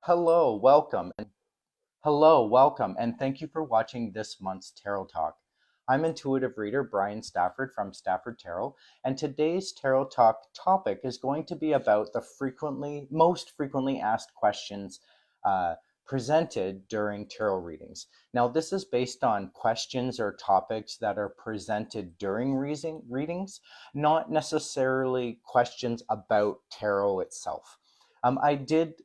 Hello, welcome. Hello, welcome, and thank you for watching this month's Tarot Talk. I'm intuitive reader Bryan Stafford from Stafford Tarot, and today's Tarot Talk topic is going to be about the most frequently asked questions uh, presented during tarot readings. Now, this is based on questions or topics that are presented during readings, not necessarily questions about tarot itself. I did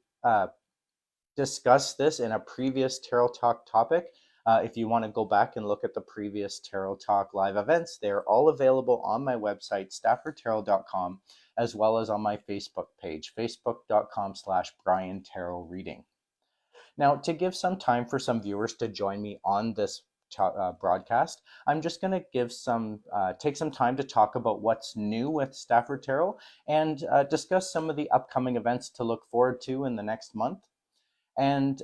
discussed this in a previous Tarot Talk topic. If you want to go back and look at the previous Tarot Talk live events, they're all available on my website, staffordtarot.com, as well as on my Facebook page, facebook.com/bryantarotreading. Now, to give some time for some viewers to join me on this broadcast, I'm just going to take some time to talk about what's new with Stafford Tarot and discuss some of the upcoming events to look forward to in the next month. And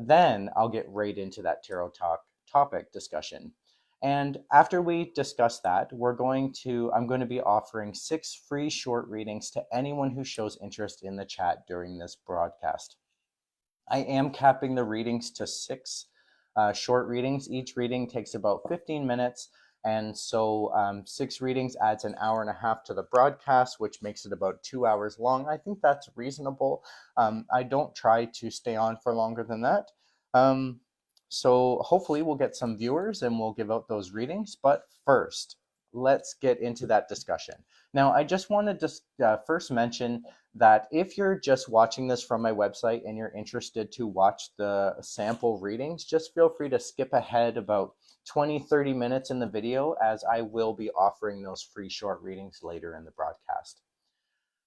then I'll get right into that Tarot Talk topic discussion. And after we discuss that, I'm going to be offering 6 free short readings to anyone who shows interest in the chat during this broadcast. I am capping the readings to 6 short readings. Each reading takes about 15 minutes. And so 6 readings adds an hour and a half to the broadcast, which makes it about 2 hours long. I think that's reasonable. I don't try to stay on for longer than that. So hopefully we'll get some viewers and we'll give out those readings. But first, let's get into that discussion. Now, I just wanted to first mention that if you're just watching this from my website and you're interested to watch the sample readings, just feel free to skip ahead about 20-30 minutes in the video, as I will be offering those free short readings later in the broadcast.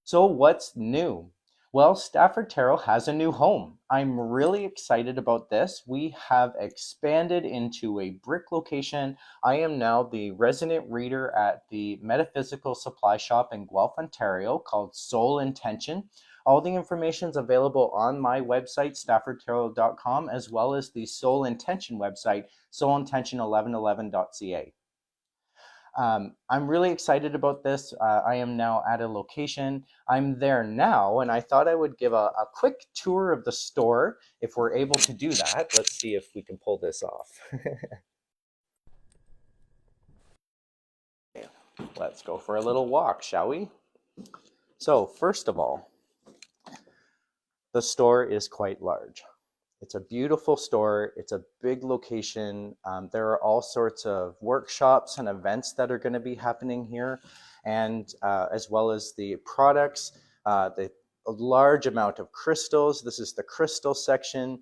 So what's new? Well, Stafford Tarot has a new home. I'm really excited about this. We have expanded into a brick location. I am now the resident reader at the metaphysical supply shop in Guelph, Ontario, called Soul Intention. All the information is available on my website, staffordtarot.com, as well as the Soul Intention website, soulintention1111.ca. I'm really excited about this. I am now at a location. I'm there now, and I thought I would give a quick tour of the store if we're able to do that. Let's see if we can pull this off. Let's go for a little walk, shall we? So first of all, the store is quite large. It's a beautiful store. It's a big location. There are all sorts of workshops and events that are going to be happening here, and as well as the products, a large amount of crystals. This is the crystal section,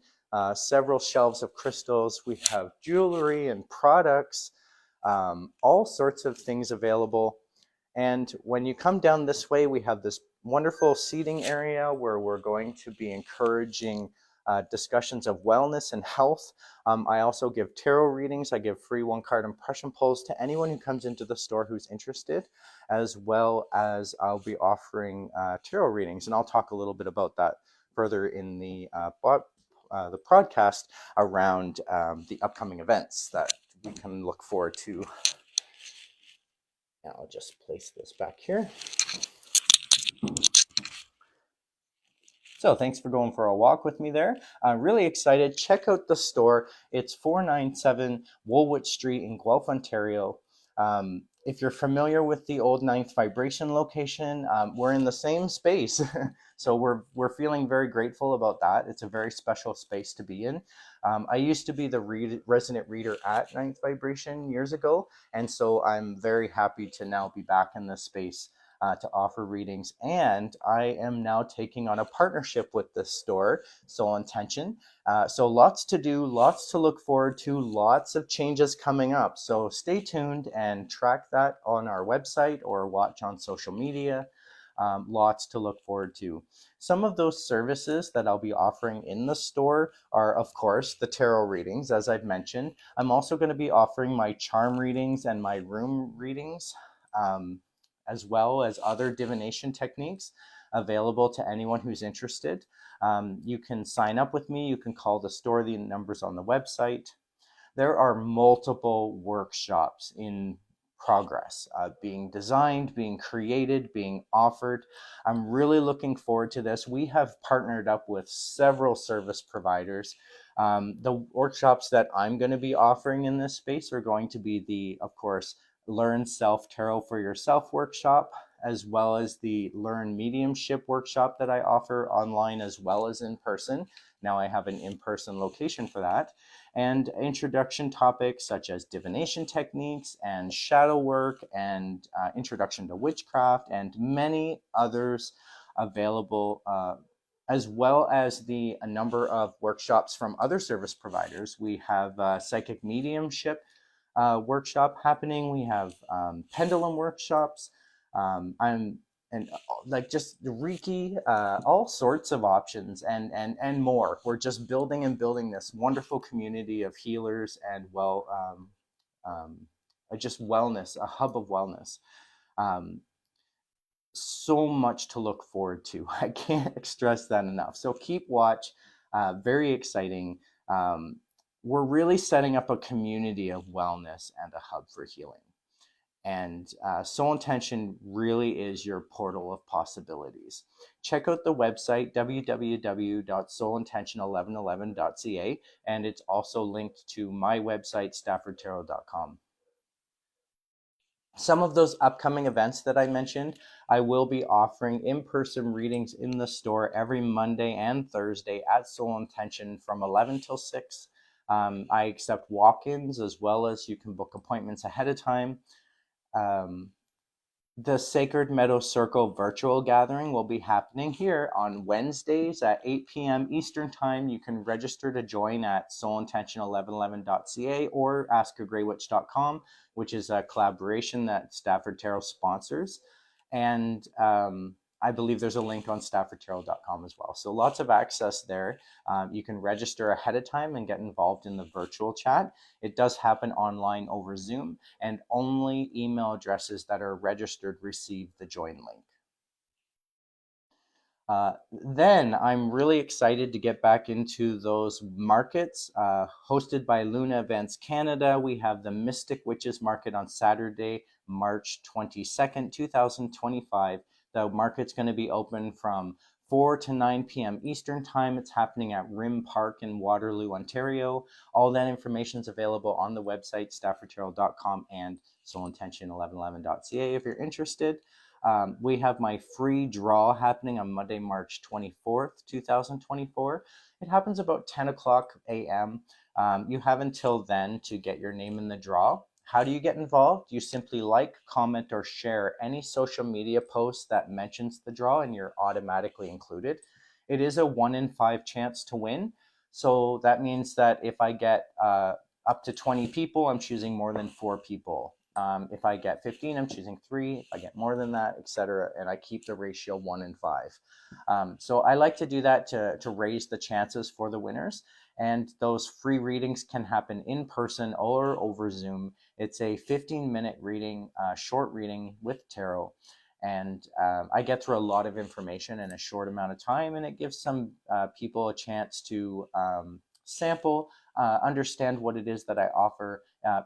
several shelves of crystals. We have jewelry and products, all sorts of things available. And when you come down this way, we have this wonderful seating area where we're going to be encouraging discussions of wellness and health. I also give tarot readings. I give free 1-card impression pulls to anyone who comes into the store who's interested, as well as I'll be offering tarot readings. And I'll talk a little bit about that further in the podcast around the upcoming events that we can look forward to. Now I'll just place this back here. So thanks for going for a walk with me there. I'm really excited. Check out the store. It's 497 Woolwich Street in Guelph, Ontario. If you're familiar with the old 9th Vibration location, we're in the same space. So we're feeling very grateful about that. It's a very special space to be in. I used to be the resident reader at 9th Vibration years ago, and so I'm very happy to now be back in this space to offer readings. And I am now taking on a partnership with this store, Soul Intention. So lots to do, lots to look forward to, lots of changes coming up. So stay tuned and track that on our website or watch on social media. Lots to look forward to. Some of those services that I'll be offering in the store are, of course, the tarot readings, as I've mentioned. I'm also going to be offering my charm readings and my room readings, as well as other divination techniques available to anyone who's interested. You can sign up with me. You can call the store. The number's on the website. There are multiple workshops in progress, being designed, being created, being offered. I'm really looking forward to this. We have partnered up with several service providers. The workshops that I'm going to be offering in this space are going to be the, of course, Learn Self Tarot for Yourself workshop, as well as the Learn Mediumship workshop that I offer online as well as in person. Now I have an in-person location for that. And introduction topics such as divination techniques and shadow work and introduction to witchcraft and many others available, as well as a number of workshops from other service providers. We have psychic mediumship workshop happening. We have pendulum workshops. I'm and like just Reiki, all sorts of options and more. We're just building and building this wonderful community of healers and just wellness, a hub of wellness. Um, so much to look forward to. I can't stress that enough. So keep watch. Very exciting. Um, we're really setting up a community of wellness and a hub for healing. And Soul Intention really is your portal of possibilities. Check out the website, www.soulintention1111.ca, and it's also linked to my website, staffordtarot.com. Some of those upcoming events that I mentioned, I will be offering in-person readings in the store every Monday and Thursday at Soul Intention from 11 till 6. I accept walk-ins as well as you can book appointments ahead of time. The Sacred Meadow Circle virtual gathering will be happening here on Wednesdays at 8 p.m. Eastern Time. You can register to join at soulintention1111.ca or askagraywitch.com, which is a collaboration that Stafford Tarot sponsors. And I believe there's a link on staffordtarot.com as well. So lots of access there. You can register ahead of time and get involved in the virtual chat. It does happen online over Zoom, and only email addresses that are registered receive the join link. Then I'm really excited to get back into those markets hosted by Luna Events Canada. We have the Mystic Witches Market on Saturday, March 22nd, 2025. The market's going to be open from 4 to 9 p.m. Eastern Time. It's happening at Rim Park in Waterloo, Ontario. All that information is available on the website, staffordtarot.com and soulintention1111.ca if you're interested. We have my free draw happening on Monday, March 24th, 2024. It happens about 10 o'clock a.m. You have until then to get your name in the draw. How do you get involved? You simply like, comment, or share any social media post that mentions the draw, and you're automatically included. It is a 1 in 5 chance to win. So that means that if I get up to 20 people, I'm choosing more than 4 people. If I get 15, I'm choosing 3. If I get more than that, etc. And I keep the ratio 1 in 5. So I like to do that to raise the chances for the winners. And those free readings can happen in person or over Zoom. It's a 15-minute reading, short reading with tarot. And I get through a lot of information in a short amount of time, and it gives some people a chance to sample, understand what it is that I offer.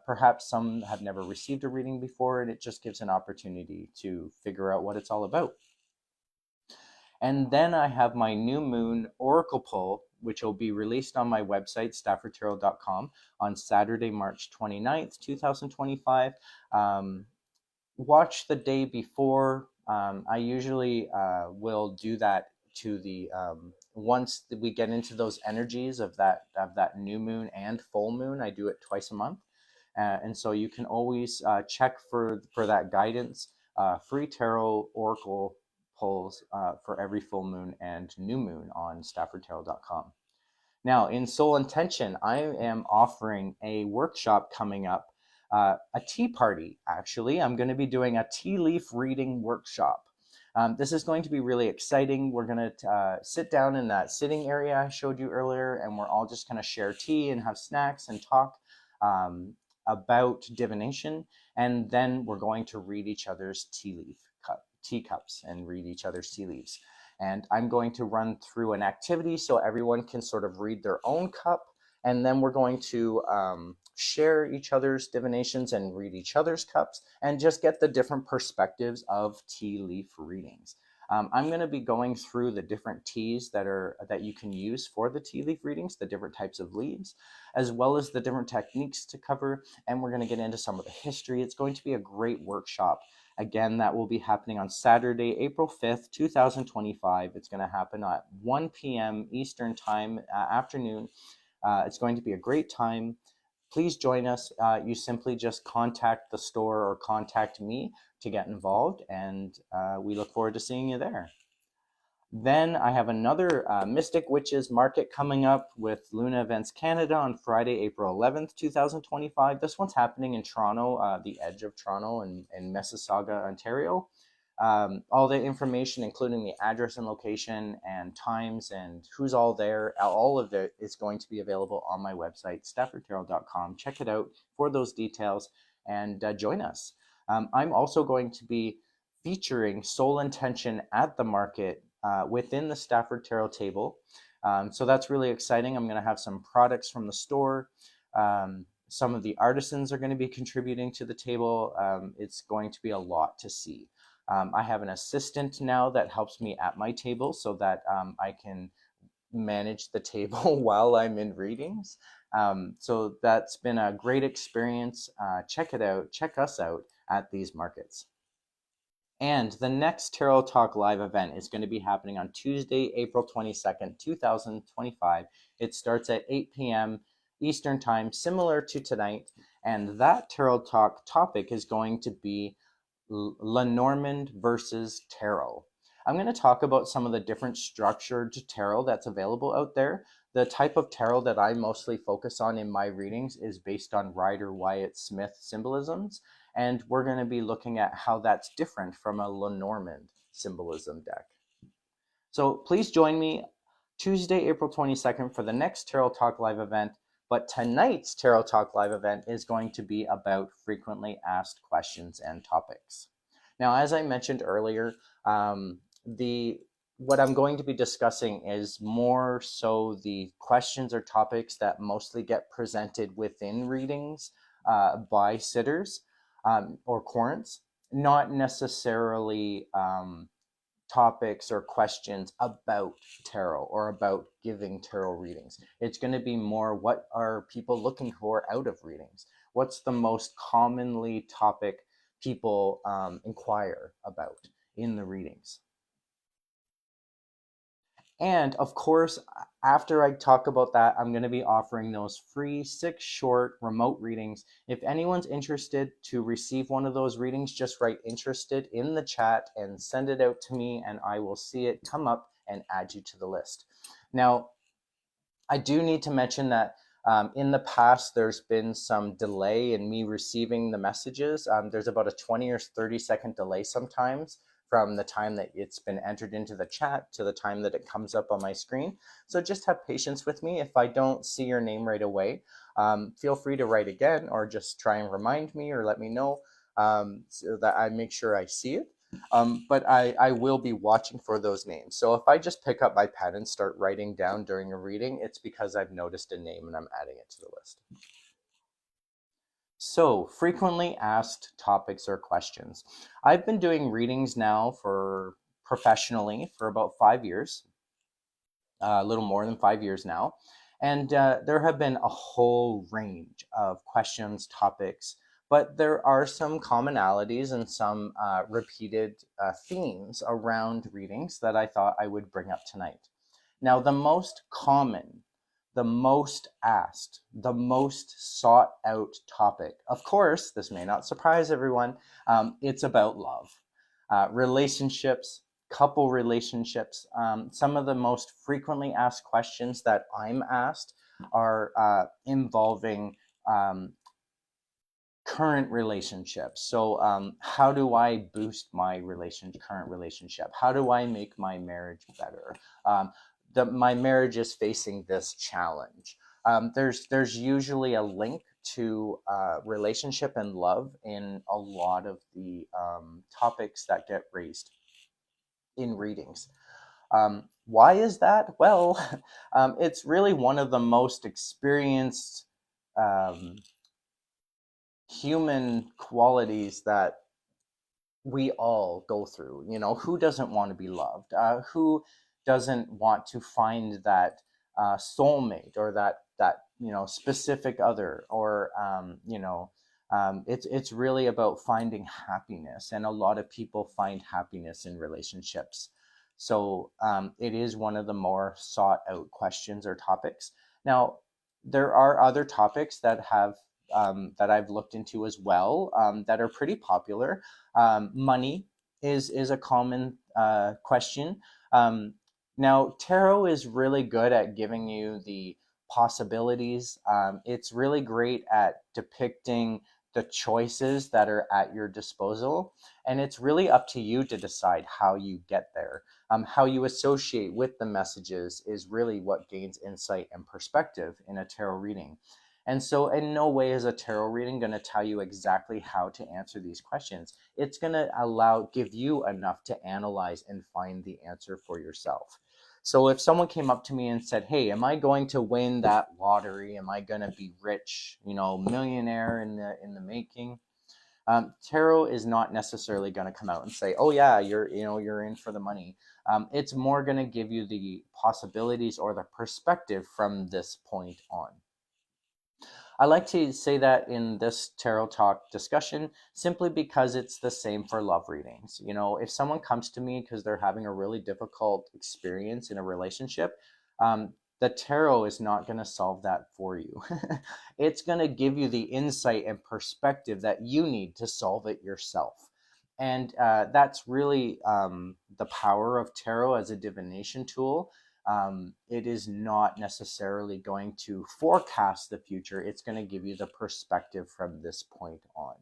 Perhaps some have never received a reading before, and it just gives an opportunity to figure out what it's all about. And then I have my new moon oracle pull, which will be released on my website, staffordtarot.com, on Saturday, March 29th, 2025. Watch the day before. I usually will do that to the once we get into those energies of that new moon and full moon. I do it twice a month, and so you can always check for that guidance. Free tarot oracle pulls for every full moon and new moon on staffordtarot.com. Now, in Soul Intention, I am offering a workshop coming up, a tea party, actually. I'm going to be doing a tea leaf reading workshop. This is going to be really exciting. We're going to sit down in that sitting area I showed you earlier, and we're all just going to share tea and have snacks and talk about divination. And then we're going to read each other's teacups and read each other's tea leaves. And I'm going to run through an activity so everyone can sort of read their own cup. And then we're going to share each other's divinations and read each other's cups and just get the different perspectives of tea leaf readings. I'm going to be going through the different teas that you can use for the tea leaf readings, the different types of leaves, as well as the different techniques to cover, and we're going to get into some of the history. It's going to be a great workshop. Again, that will be happening on Saturday, April 5th, 2025. It's going to happen at 1 p.m. Eastern Time, afternoon. It's going to be a great time. Please join us. You simply just contact the store or contact me to get involved, and we look forward to seeing you there. Then I have another Mystic Witches Market coming up with Luna Events Canada on Friday, April 11th, 2025. This one's happening in Toronto, the edge of Toronto and Mississauga, Ontario. All the information, including the address and location and times and who's all there, all of it is going to be available on my website, staffordtarot.com. Check it out for those details and join us. I'm also going to be featuring Soul Intention at the market within the Stafford Tarot table. So that's really exciting. I'm going to have some products from the store. Some of the artisans are going to be contributing to the table. It's going to be a lot to see. I have an assistant now that helps me at my table so that I can manage the table while I'm in readings. So that's been a great experience. Check it out. Check us out at these markets. And the next Tarot Talk live event is going to be happening on Tuesday, April 22nd, 2025. It starts at 8 p.m. Eastern Time, similar to tonight. And that Tarot Talk topic is going to be Lenormand versus tarot. I'm going to talk about some of the different structured tarot that's available out there. The type of tarot that I mostly focus on in my readings is based on Rider Waite Smith symbolisms, and we're going to be looking at how that's different from a Lenormand symbolism deck. So please join me Tuesday, April 22nd for the next Tarot Talk live event. But tonight's Tarot Talk live event is going to be about frequently asked questions and topics. Now, as I mentioned earlier, what I'm going to be discussing is more so the questions or topics that mostly get presented within readings by sitters or quorants, not necessarily topics or questions about tarot or about giving tarot readings. It's going to be more, what are people looking for out of readings? What's the most commonly topic people inquire about in the readings? And of course, after I talk about that, I'm going to be offering those free 6 short remote readings. If anyone's interested to receive one of those readings, just write interested in the chat and send it out to me, and I will see it come up and add you to the list. Now, I do need to mention that in the past, there's been some delay in me receiving the messages. There's about a 20 or 30-second delay sometimes from the time that it's been entered into the chat to the time that it comes up on my screen. So just have patience with me. If I don't see your name right away, feel free to write again or just try and remind me or let me know so that I make sure I see it. But I will be watching for those names. So if I just pick up my pen and start writing down during a reading, it's because I've noticed a name and I'm adding it to the list. So, frequently asked topics or questions. I've been doing readings now professionally for about 5 years, a little more than 5 years now. And there have been a whole range of questions, topics, but there are some commonalities and some repeated themes around readings that I thought I would bring up tonight. Now, the most common, the most asked, the most sought out topic, of course, this may not surprise everyone, it's about love, relationships, couple relationships. Some of the most frequently asked questions that I'm asked are involving current relationships. So how do I boost my current relationship? How do I make my marriage better? My marriage is facing this challenge. There's usually a link to relationship and love in a lot of the topics that get raised in readings. Why is that? Well, it's really one of the most experienced human qualities that we all go through. Who doesn't want to be loved? Who doesn't want to find that soulmate, or that specific other, or it's really about finding happiness, and a lot of people find happiness in relationships. So it is one of the more sought out questions or topics. Now, there are other topics that I've looked into as well, that are pretty popular. Money is a common question. Now, tarot is really good at giving you the possibilities. It's really great at depicting the choices that are at your disposal, and it's really up to you to decide how you get there. How you associate with the messages is really what gains insight and perspective in a tarot reading. And so, in no way is a tarot reading going to tell you exactly how to answer these questions. It's going to give you enough to analyze and find the answer for yourself. So, if someone came up to me and said, "Hey, am I going to win that lottery? Am I going to be rich? Millionaire in the making?" Tarot is not necessarily going to come out and say, "Oh yeah, you're in for the money." It's more going to give you the possibilities or the perspective from this point on. I like to say that in this tarot talk discussion simply because it's the same for love readings. If someone comes to me because they're having a really difficult experience in a relationship, the tarot is not going to solve that for you. It's going to give you the insight and perspective that you need to solve it yourself. And that's really the power of tarot as a divination tool. It is not necessarily going to forecast the future. It's going to give you the perspective from this point on.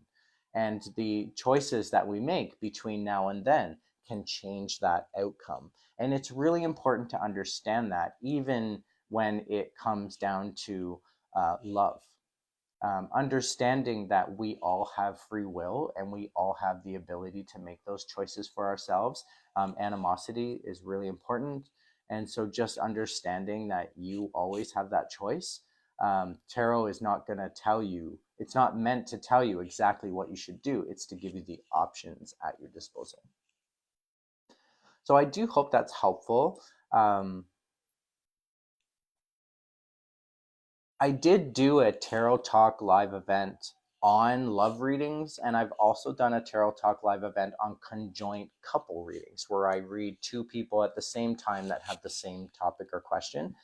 And the choices that we make between now and then can change that outcome. And it's really important to understand that, even when it comes down to love. Understanding that we all have free will and we all have the ability to make those choices for ourselves. Animosity is really important. And so, just understanding that you always have that choice. Tarot is not going to tell you, it's not meant to tell you exactly what you should do. It's to give you the options at your disposal. So, I do hope that's helpful. I did do a Tarot Talk live event on love readings, and I've also done a Tarot Talk live event on conjoint couple readings, where I read two people at the same time that have the same topic or question.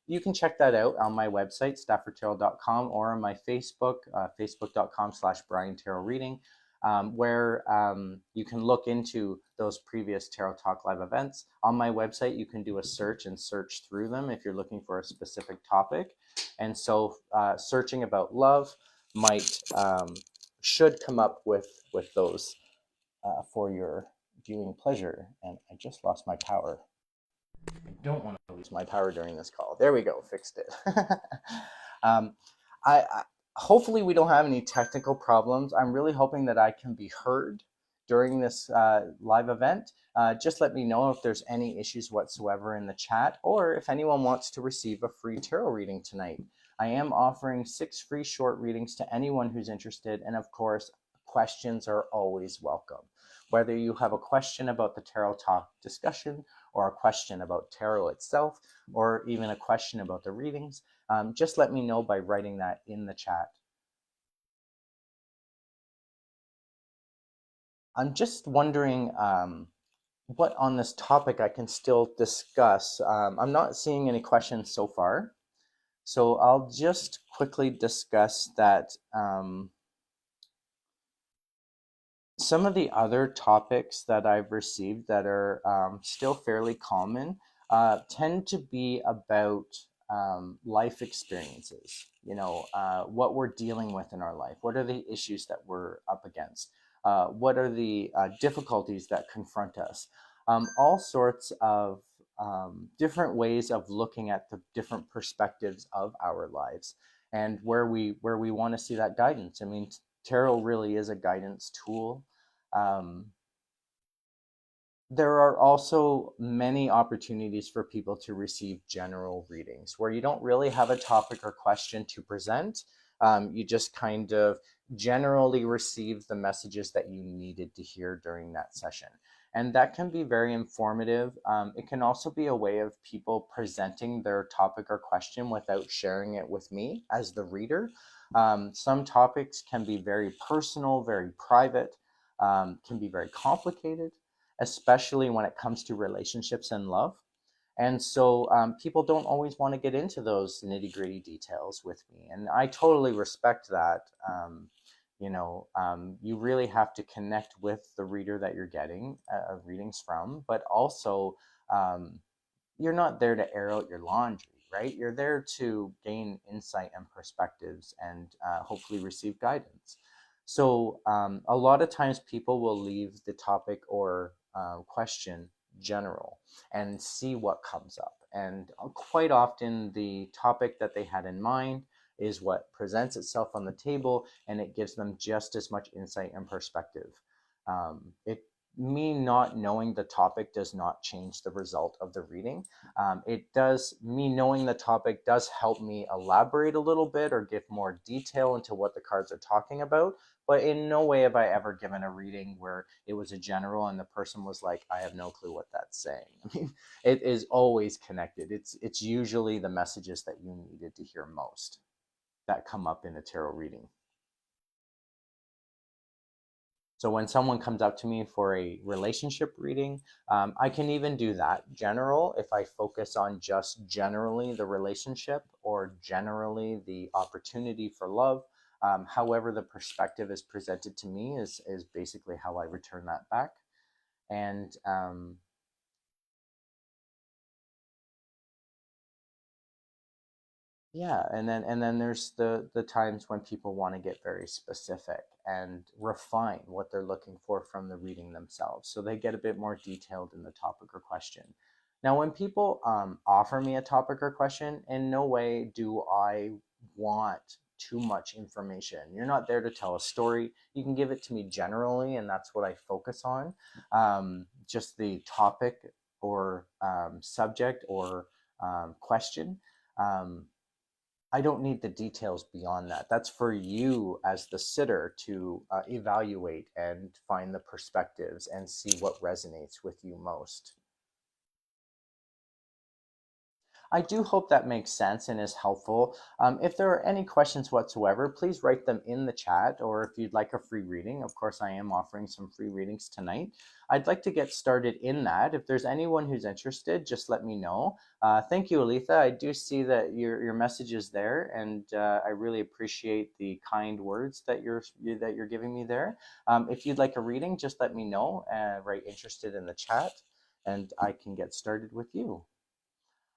You can check that out on my website, staffordtarot.com, or on my Facebook, facebook.com/bryantarotreading, where you can look into those previous Tarot Talk live events. On my website, you can do a search and search through them if you're looking for a specific topic. And so searching about love should come up with those for your viewing pleasure. And I just lost my power. I don't want to lose my power during this call. There we go, fixed it. um, I hopefully we don't have any technical problems. I'm really hoping that I can be heard during this live event. Just let me know if there's any issues whatsoever in the chat, or if anyone wants to receive a free tarot reading tonight. I am offering 6 free short readings to anyone who's interested, and of course, questions are always welcome. Whether you have a question about the Tarot Talk discussion, or a question about tarot itself, or even a question about the readings, just let me know by writing that in the chat. I'm just wondering what on this topic I can still discuss. I'm not seeing any questions so far, so I'll just quickly discuss that. Some of the other topics that I've received that are still fairly common tend to be about life experiences. What we're dealing with in our life. What are the issues that we're up against? What are the difficulties that confront us? All sorts of different ways of looking at the different perspectives of our lives, and where we want to see that guidance. I mean, tarot really is a guidance tool. There are also many opportunities for people to receive general readings where you don't really have a topic or question to present, You just kind of generally receive the messages that you needed to hear during that session. And that can be very informative. It can also be a way of people presenting their topic or question without sharing it with me as the reader. Some topics can be very personal, very private, can be very complicated, especially when it comes to relationships and love. And so people don't always want to get into those nitty gritty details with me. And I totally respect that. You really have to connect with the reader that you're getting readings from, but also um, you're not there to air out your laundry, right? You're there to gain insight and perspectives and hopefully receive guidance. So a lot of times people will leave the topic or question general and see what comes up. And quite often, the topic that they had in mind is what presents itself on the table, and it gives them just as much insight and perspective. It Me not knowing the topic does not change the result of the reading. Me knowing the topic does help me elaborate a little bit or give more detail into what the cards are talking about. But in no way have I ever given a reading where it was a general and the person was like, I have no clue what that's saying. I mean, it is always connected. It's usually the messages that you needed to hear most that come up in a tarot reading. So when someone comes up to me for a relationship reading, I can even do that general if I focus on just generally the relationship or generally the opportunity for love. However, the perspective is presented to me is basically how I return that back. And yeah, and then there's the times when people want to get very specific and refine what they're looking for from the reading themselves, so they get a bit more detailed in the topic or question. Now, when people offer me a topic or question, in no way do I want too much information. You're not there to tell a story. You can give it to me generally, and that's what I focus on. Just the topic or subject or question. Um, I don't need the details beyond that. That's for you as the sitter to evaluate and find the perspectives and see what resonates with you most. I do hope that makes sense and is helpful. If there are any questions whatsoever, please write them in the chat, or if you'd like a free reading, of course, I am offering some free readings tonight. I'd like to get started in that. If there's anyone who's interested, just let me know. Thank you, Aletha. I do see that your message is there, and I really appreciate the kind words that you're giving me there. If you'd like a reading, just let me know. Write interested in the chat, and I can get started with you.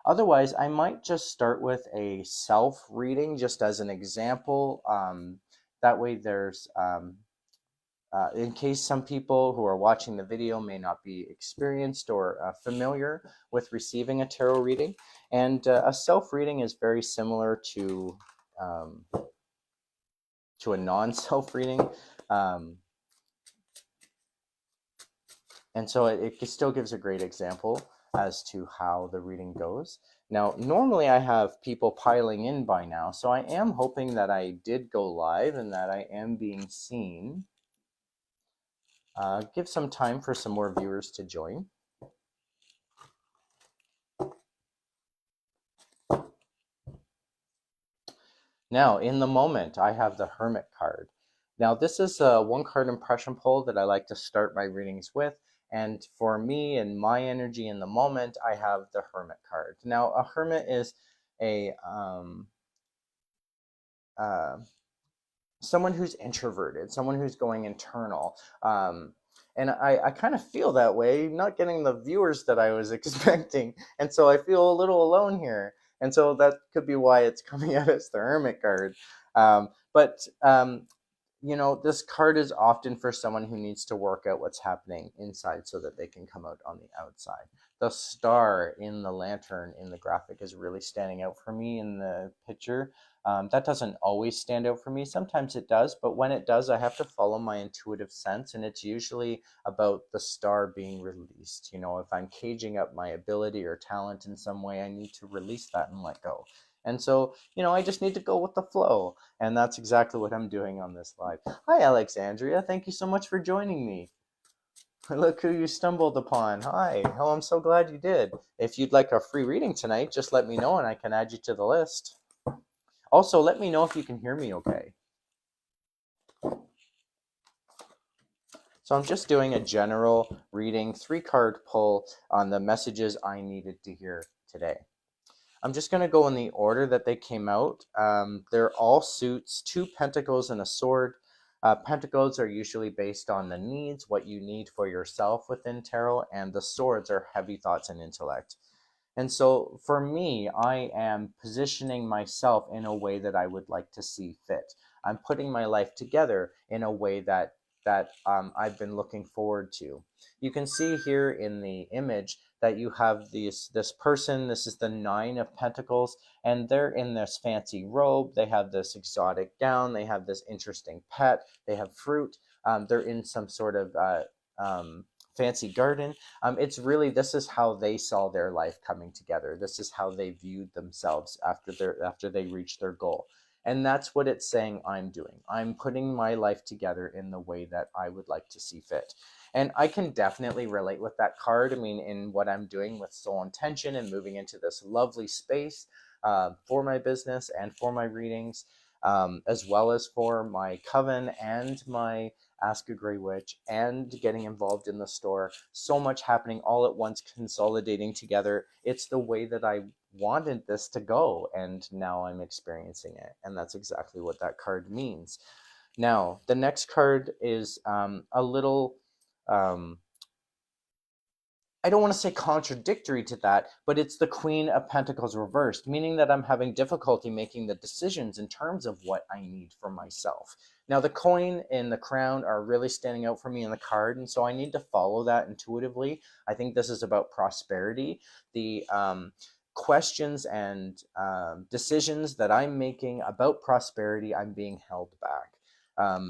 Otherwise, I might just start with a self reading just as an example. That way, in case some people who are watching the video may not be experienced or familiar with receiving a tarot reading. And a self reading is very similar um, to a non self reading. Um, And so it still gives a great example as to how the reading goes. Now, normally I have people piling in by now, so I am hoping that I did go live and that I am being seen. Give some time for some more viewers to join. Now, in the moment, I have the Hermit card. Now, this is a one card impression pull that I like to start my readings with. And for me and my energy in the moment, I have the Hermit card. Now, a Hermit is a uh, someone who's introverted, someone who's going internal. And I kind of feel that way, not getting the viewers that I was expecting. And so I feel a little alone here. And so that could be why it's coming out as the Hermit card. But this card is often for someone who needs to work out what's happening inside so that they can come out on the outside. The star in the lantern in the graphic is really standing out for me in the picture. That doesn't always stand out for me. Sometimes it does, but when it does, I have to follow my intuitive sense, and it's usually about the star being released. If I'm caging up my ability or talent in some way, I need to release that and let go. And so, I just need to go with the flow. And that's exactly what I'm doing on this live. Hi, Alexandria. Thank you so much for joining me. Look who you stumbled upon. Hi. Oh, I'm so glad you did. If you'd like a free reading tonight, just let me know and I can add you to the list. Also, let me know if you can hear me okay. So I'm just doing a general reading, 3-card pull on the messages I needed to hear today. I'm just going to go in the order that they came out. They're all suits, 2 pentacles and a sword. Pentacles are usually based on the needs, what you need for yourself within tarot, and the swords are heavy thoughts and intellect. And so for me, I am positioning myself in a way that I would like to see fit. I'm putting my life together in a way that I've been looking forward to. You can see here in the image that you have this person. This is the 9 of Pentacles, and they're in this fancy robe. They have this exotic gown. They have this interesting pet. They have fruit. They're in some sort of fancy garden. It's really, this is how they saw their life coming together. This is how they viewed themselves after they reached their goal. And that's what it's saying I'm doing. I'm putting my life together in the way that I would like to see fit. And I can definitely relate with that card. I mean, in what I'm doing with soul intention and moving into this lovely space for my business and for my readings, as well as for my coven and my Ask a Grey Witch and getting involved in the store. So much happening all at once, consolidating together. It's the way that I wanted this to go, and now I'm experiencing it. And that's exactly what that card means. Now, the next card is a little... I don't want to say contradictory to that, but it's the Queen of Pentacles reversed, meaning that I'm having difficulty making the decisions in terms of what I need for myself. Now, the coin and the crown are really standing out for me in the card, and so I need to follow that intuitively. I think this is about prosperity. The questions and decisions that I'm making about prosperity, I'm being held back.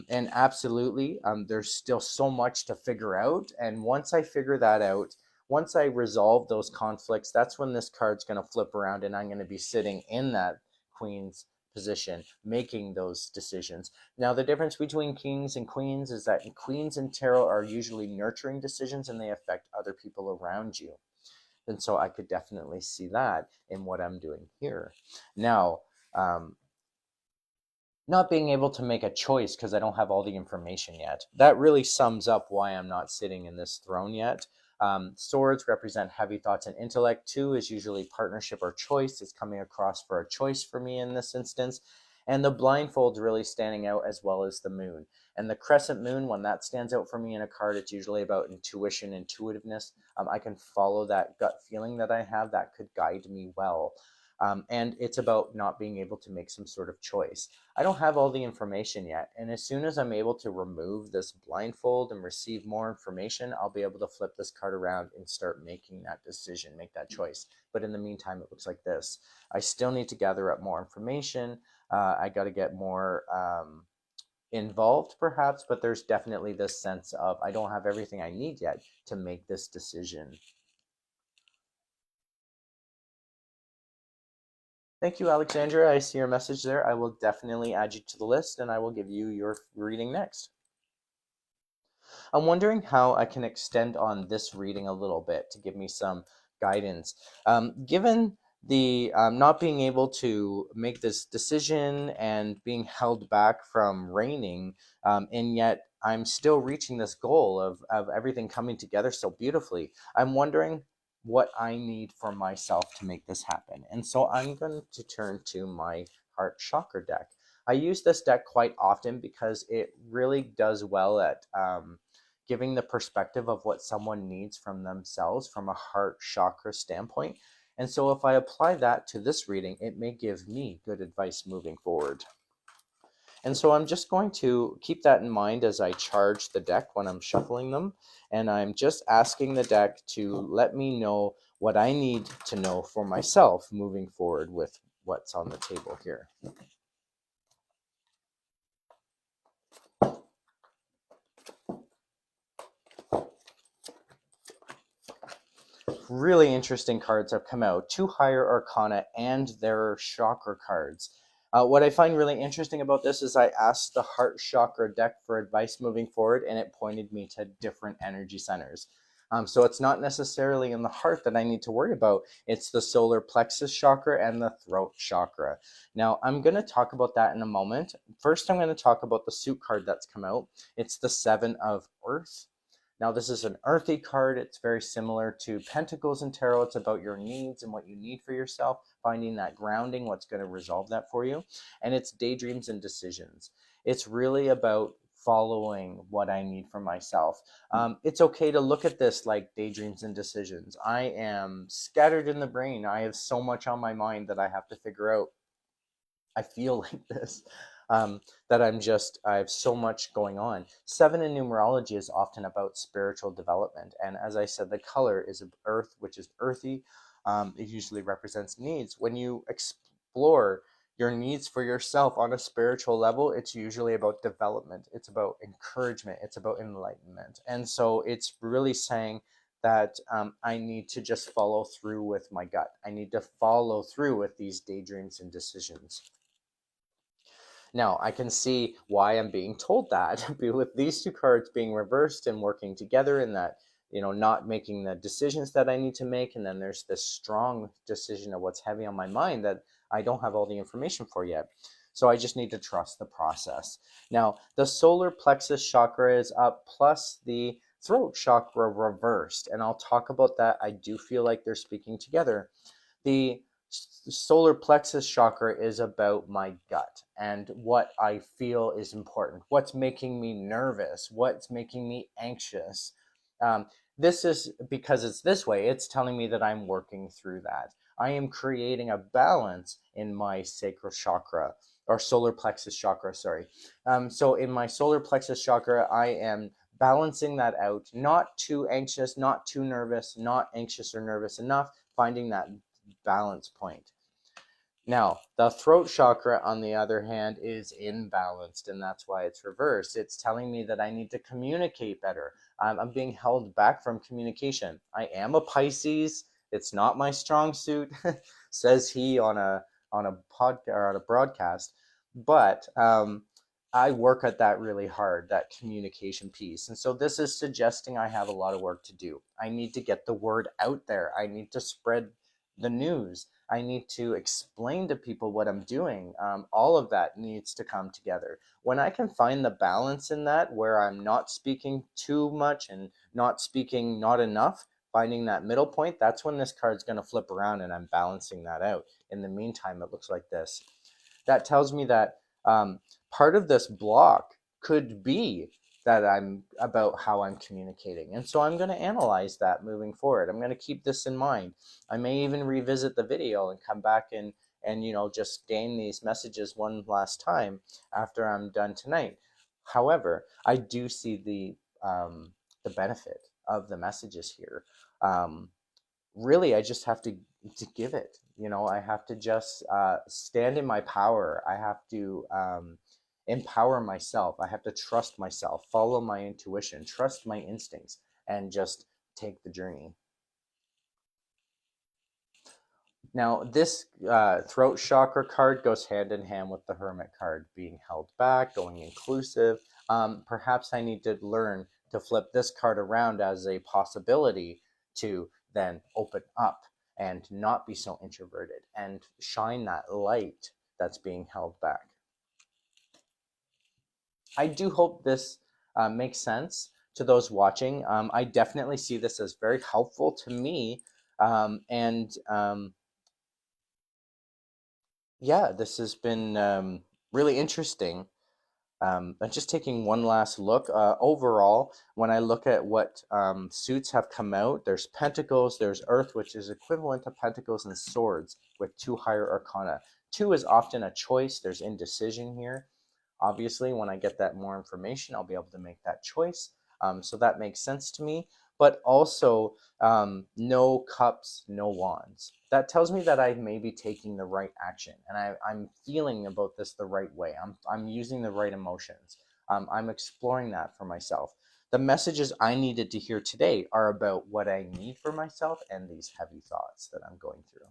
And absolutely, there's still so much to figure out. And once I figure that out, once I resolve those conflicts, that's when this card's going to flip around and I'm going to be sitting in that Queen's position, making those decisions. Now, the difference between kings and queens is that queens in tarot are usually nurturing decisions and they affect other people around you. And so I could definitely see that in what I'm doing here. Now, not being able to make a choice because I don't have all the information yet. That really sums up why I'm not sitting in this throne yet. Swords represent heavy thoughts and intellect. 2 is usually partnership or choice. It's coming across for a choice for me in this instance. And the blindfold's really standing out, as well as the moon. And the crescent moon, when that stands out for me in a card, it's usually about intuition, intuitiveness. I can follow that gut feeling that I have that could guide me well. And it's about not being able to make some sort of choice. I don't have all the information yet. And as soon as I'm able to remove this blindfold and receive more information, I'll be able to flip this card around and start making that decision, make that choice. But in the meantime, it looks like this. I still need to gather up more information. I got to get more involved, perhaps, but there's definitely this sense of I don't have everything I need yet to make this decision. Thank you, Alexandra. I see your message there. I will definitely add you to the list and I will give you your reading next. I'm wondering how I can extend on this reading a little bit to give me some guidance. Given the not being able to make this decision and being held back from reigning, and yet I'm still reaching this goal of everything coming together so beautifully, I'm wondering what I need for myself to make this happen. And so I'm going to turn to my heart chakra deck. I use this deck quite often because it really does well at giving the perspective of what someone needs from themselves from a heart chakra standpoint. And so if I apply that to this reading, it may give me good advice moving forward. And so I'm just going to keep that in mind as I charge the deck when I'm shuffling them. And I'm just asking the deck to let me know what I need to know for myself moving forward with what's on the table here. really interesting cards have come out, two higher arcana and their chakra cards. What I find really interesting about this is I asked the heart chakra deck for advice moving forward, and it pointed me to different energy centers. So it's not necessarily in the heart that I need to worry about. It's the solar plexus chakra and the throat chakra. Now, I'm going to talk about that in a moment. First, I'm going to talk about the suit card that's come out. It's the Seven of Earth. Now, this is an earthy card. It's very similar to Pentacles in Tarot. It's about your needs and what you need for yourself, finding that grounding, what's going to resolve that for you. And it's daydreams and decisions. It's really about following what I need for myself. It's okay to look at this like daydreams and decisions. I am scattered in the brain. I have so much on my mind that I have to figure out. I feel like this. That I have so much going on. Seven in numerology is often about spiritual development. And as I said, the color is earth, which is earthy. It usually represents needs. When you explore your needs for yourself on a spiritual level, it's usually about development. It's about encouragement. It's about enlightenment. And so it's really saying that I need to just follow through with my gut. I need to follow through with these daydreams and decisions. Now, I can see why I'm being told that with these two cards being reversed and working together, and that, not making the decisions that I need to make. And then there's this strong decision of what's heavy on my mind that I don't have all the information for yet. So I just need to trust the process. Now, the solar plexus chakra is up, plus the throat chakra reversed. And I'll talk about that. I do feel like they're speaking together. The solar plexus chakra is about my gut and what I feel is important, what's making me nervous, what's making me anxious. This is because it's this way, it's telling me that I'm working through that. I am creating a balance in my sacral chakra, or solar plexus chakra, sorry. So in my solar plexus chakra, I am balancing that out, not too anxious, not too nervous, not anxious or nervous enough, finding that balance point. Now, the throat chakra, on the other hand, is imbalanced, and that's why it's reversed. It's telling me that I need to communicate better. I'm being held back from communication. I am a Pisces. It's not my strong suit, says he on a podcast or on a broadcast. But I work at that really hard, that communication piece. And so this is suggesting I have a lot of work to do. I need to get the word out there. I need to spread the news. I need to explain to people what I'm doing. All of that needs to come together. When I can find the balance in that, where I'm not speaking too much and not speaking not enough, finding that middle point, that's when this card's going to flip around and I'm balancing that out. In the meantime, it looks like this. That tells me that part of this block could be that I'm about how I'm communicating. And so I'm going to analyze that moving forward. I'm going to keep this in mind. I may even revisit the video and come back and just gain these messages one last time after I'm done tonight. However, I do see the benefit of the messages here. Really, I just have to give it. I have to just stand in my power. I have to empower myself. I have to trust myself, follow my intuition, trust my instincts, and just take the journey. Now, this throat chakra card goes hand in hand with the Hermit card, being held back, going inclusive. Perhaps I need to learn to flip this card around as a possibility to then open up and not be so introverted and shine that light that's being held back. I do hope this makes sense to those watching. I definitely see this as very helpful to me. Yeah, this has been really interesting. I'm just taking one last look. Overall, when I look at what suits have come out, there's Pentacles, there's Earth, which is equivalent to Pentacles, and Swords with two higher arcana. Two is often a choice. There's indecision here. Obviously, when I get that more information, I'll be able to make that choice. So that makes sense to me. But also, no cups, no wands. That tells me that I may be taking the right action, and I'm feeling about this the right way. I'm using the right emotions. I'm exploring that for myself. The messages I needed to hear today are about what I need for myself and these heavy thoughts that I'm going through.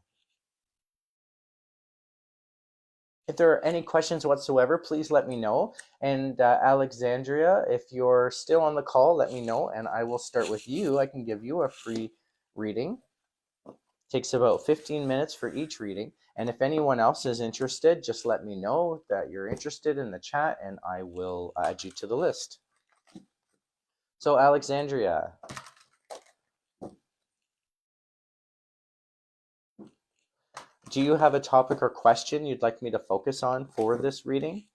If there are any questions whatsoever, please let me know. And Alexandria, if you're still on the call, let me know and I will start with you. I can give you a free reading. It takes about 15 minutes for each reading. And if anyone else is interested, just let me know that you're interested in the chat and I will add you to the list. So Alexandria, do you have a topic or question you'd like me to focus on for this reading?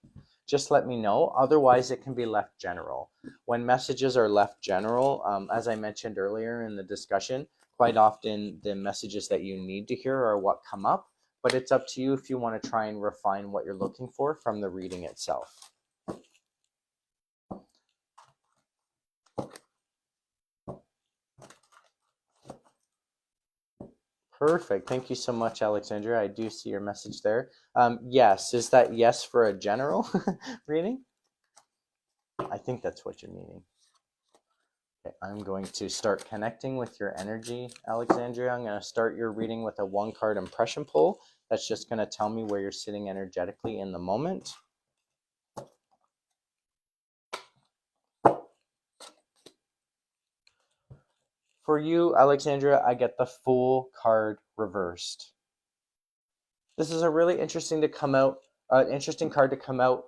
Just let me know. Otherwise, it can be left general. When messages are left general, as I mentioned earlier in the discussion, quite often the messages that you need to hear are what come up, but it's up to you if you want to try and refine what you're looking for from the reading itself. Perfect. Thank you so much, Alexandria. I do see your message there. Yes. Is that yes for a general reading? I think that's what you're meaning. Okay, I'm going to start connecting with your energy, Alexandria. I'm going to start your reading with a 1-card impression pull. That's just going to tell me where you're sitting energetically in the moment. For you, Alexandria, I get the Fool card reversed. This is a really interesting card to come out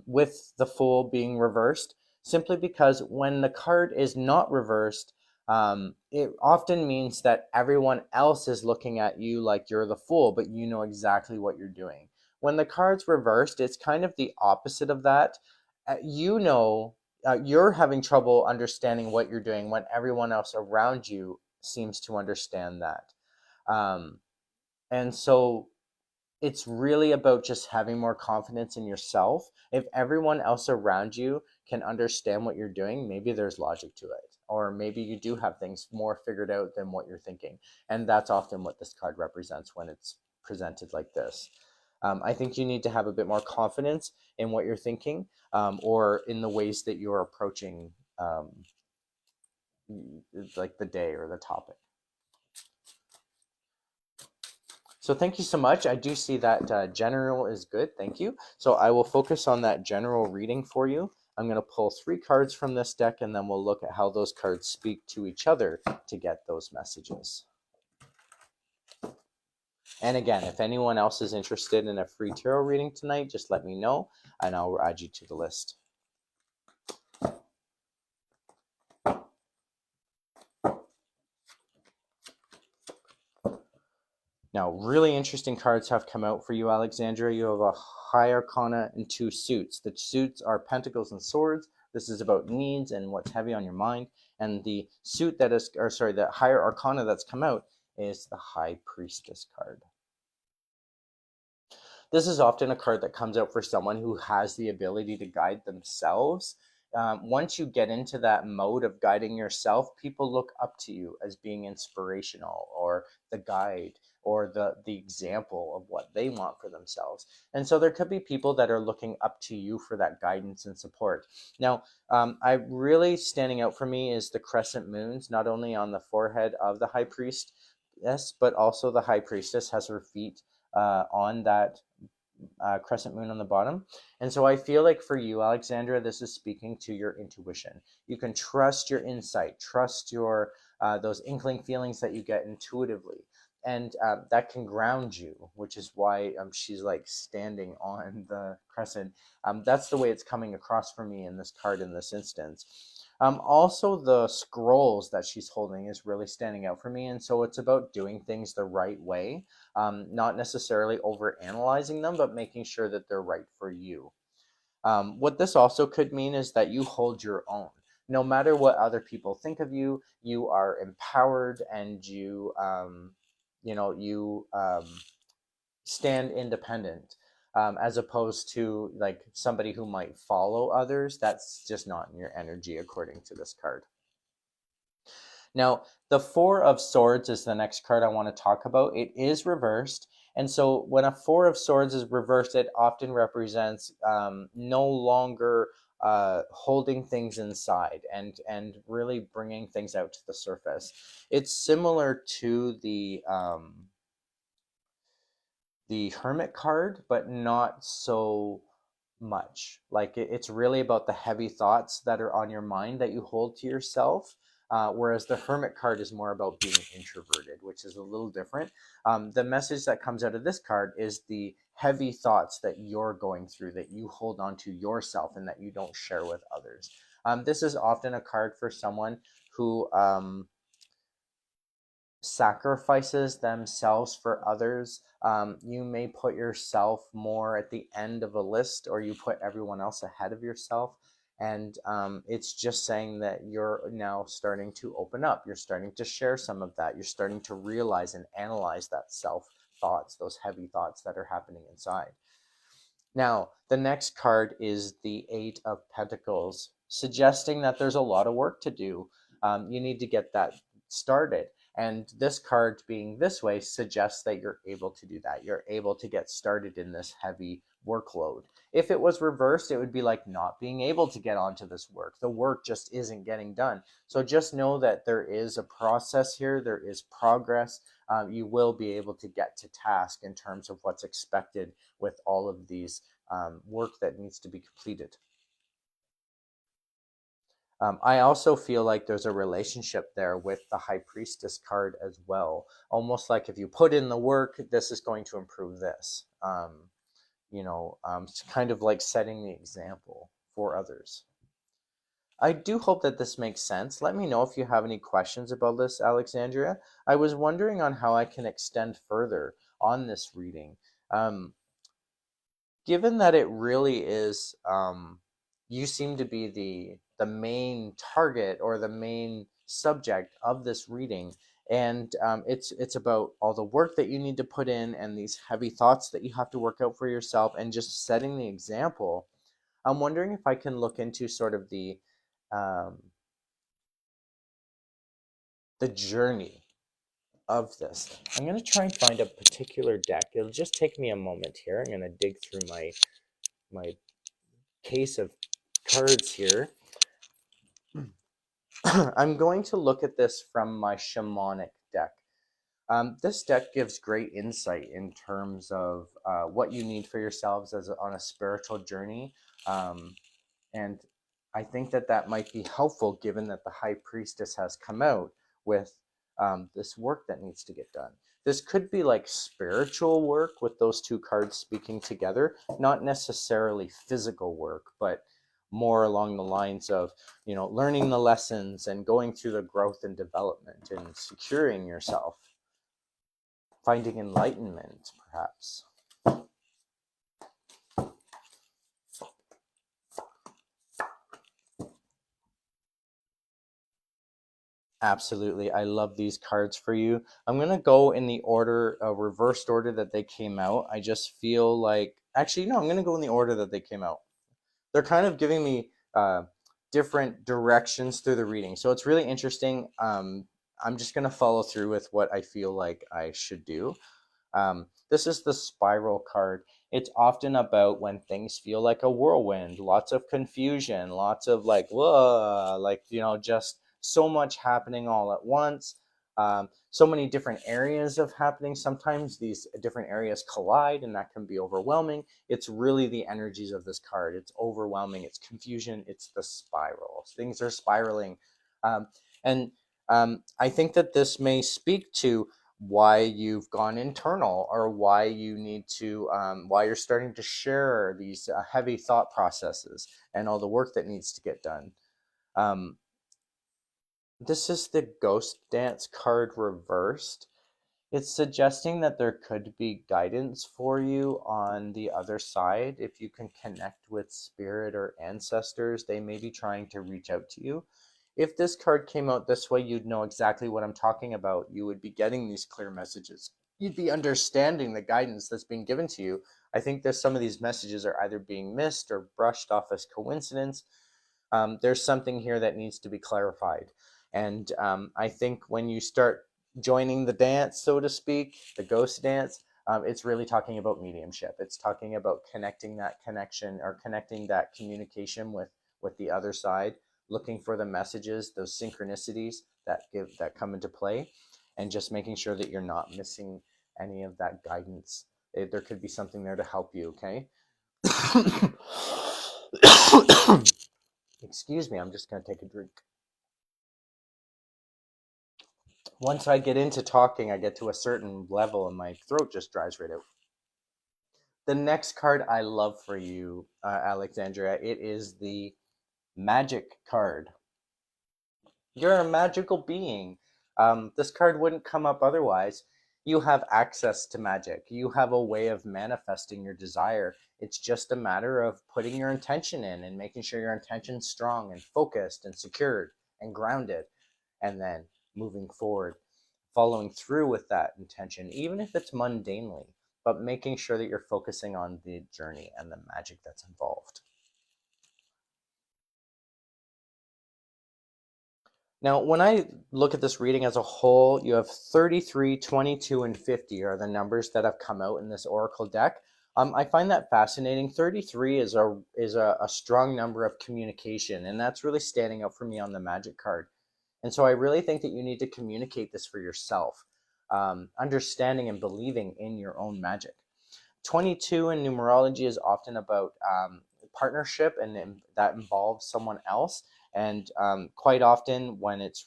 with the Fool being reversed, simply because when the card is not reversed, it often means that everyone else is looking at you like you're the fool, but you know exactly what you're doing. When the card's reversed, it's kind of the opposite of that. You're having trouble understanding what you're doing when everyone else around you seems to understand that. And so it's really about just having more confidence in yourself. If everyone else around you can understand what you're doing, maybe there's logic to it. Or maybe you do have things more figured out than what you're thinking. And that's often what this card represents when it's presented like this. I think you need to have a bit more confidence in what you're thinking, or in the ways that you're approaching like the day or the topic. So thank you so much. I do see that general is good. Thank you. So I will focus on that general reading for you. I'm going to pull 3 cards from this deck, and then we'll look at how those cards speak to each other to get those messages. And again, if anyone else is interested in a free tarot reading tonight, just let me know, and I'll add you to the list. Now, really interesting cards have come out for you, Alexandria. You have a High Arcana and 2 suits. The suits are Pentacles and Swords. This is about needs and what's heavy on your mind. And the suit the Higher Arcana that's come out is the High Priestess card. This is often a card that comes out for someone who has the ability to guide themselves. Once you get into that mode of guiding yourself, people look up to you as being inspirational, or the guide, or the example of what they want for themselves. And so there could be people that are looking up to you for that guidance and support. Now, I really standing out for me is the crescent moons, not only on the forehead of the High Priestess, but also the High Priestess has her feet on that crescent moon on the bottom. And so I feel like for you, Alexandra, this is speaking to your intuition. You can trust your insight, trust your those inkling feelings that you get intuitively. And that can ground you, which is why she's like standing on the crescent. That's the way it's coming across for me in this card in this instance. Also, the scrolls that she's holding is really standing out for me. And so it's about doing things the right way, not necessarily over analyzing them, but making sure that they're right for you. What this also could mean is that you hold your own. No matter what other people think of you, you are empowered, and you stand independent, as opposed to like somebody who might follow others. That's just not in your energy according to this card. Now, the 4 of Swords is the next card I want to talk about. It is reversed. And so when a 4 of Swords is reversed, it often represents no longer holding things inside and really bringing things out to the surface. It's similar to the Hermit card, but not so much. Like it's really about the heavy thoughts that are on your mind that you hold to yourself. Whereas the Hermit card is more about being introverted, which is a little different. The message that comes out of this card is the heavy thoughts that you're going through, that you hold on to yourself and that you don't share with others. This is often a card for someone who sacrifices themselves for others. You may put yourself more at the end of a list, or you put everyone else ahead of yourself. And it's just saying that you're now starting to open up. You're starting to share some of that. You're starting to realize and analyze that self thoughts, those heavy thoughts that are happening inside. Now, the next card is the Eight of Pentacles, suggesting that there's a lot of work to do. You need to get that started. And this card being this way suggests that you're able to do that. You're able to get started in this heavy workload. If it was reversed, it would be like not being able to get onto this work. The work just isn't getting done. So just know that there is a process here. There is progress. You will be able to get to task in terms of what's expected with all of these work that needs to be completed. I also feel like there's a relationship there with the High Priestess card as well. Almost like if you put in the work, this is going to improve this. It's kind of like setting the example for others. I do hope that this makes sense. Let me know if you have any questions about this, Alexandria. I was wondering on how I can extend further on this reading. Given that it really is, you seem to be the main target or the main subject of this reading, and it's about all the work that you need to put in and these heavy thoughts that you have to work out for yourself and just setting the example. I'm wondering if I can look into sort of um, the journey of this. I'm going to try and find a particular deck. It'll just take me a moment here. I'm going to dig through my case of cards here. I'm going to look at this from my shamanic deck. This deck gives great insight in terms of what you need for yourselves on a spiritual journey. And I think that might be helpful given that the High Priestess has come out with this work that needs to get done. This could be like spiritual work with those two cards speaking together, not necessarily physical work, but more along the lines of, learning the lessons and going through the growth and development and securing yourself, finding enlightenment, perhaps. Absolutely. I love these cards for you. I'm going to go in the order, reversed order that they came out. I just feel like, actually, no, I'm going to go in the order that they came out. They're kind of giving me different directions through the reading. So it's really interesting. I'm just going to follow through with what I feel like I should do. This is the Spiral card. It's often about when things feel like a whirlwind, lots of confusion, lots of like, whoa, like, just so much happening all at once. So many different areas of happening. Sometimes these different areas collide, and that can be overwhelming. It's really the energies of this card. It's overwhelming. It's confusion. It's the spiral. Things are spiraling. And I think that this may speak to why you've gone internal, or why you need to why you're starting to share these heavy thought processes and all the work that needs to get done. This is the Ghost Dance card reversed. It's suggesting that there could be guidance for you on the other side. If you can connect with spirit or ancestors, they may be trying to reach out to you. If this card came out this way, you'd know exactly what I'm talking about. You would be getting these clear messages. You'd be understanding the guidance that's being given to you. I think that some of these messages are either being missed or brushed off as coincidence. There's something here that needs to be clarified. And I think when you start joining the dance, so to speak, the ghost dance, it's really talking about mediumship. It's talking about connecting that connection or connecting that communication with the other side, looking for the messages, those synchronicities that come into play, and just making sure that you're not missing any of that guidance. There could be something there to help you, okay? Excuse me, I'm just going to take a drink. Once I get into talking, I get to a certain level and my throat just dries right out. The next card I love for you, Alexandria, it is the Magic card. You're a magical being. This card wouldn't come up otherwise. You have access to magic. You have a way of manifesting your desire. It's just a matter of putting your intention in and making sure your intention's strong and focused and secured and grounded, and then moving forward, following through with that intention, even if it's mundanely, but making sure that you're focusing on the journey and the magic that's involved. Now, when I look at this reading as a whole, you have 33, 22, and 50 are the numbers that have come out in this oracle deck. I find that fascinating. 33 is a strong number of communication, and that's really standing out for me on the magic card. And so I really think that you need to communicate this for yourself, understanding and believing in your own magic. 22 in numerology is often about partnership, and that involves someone else. And quite often, when it's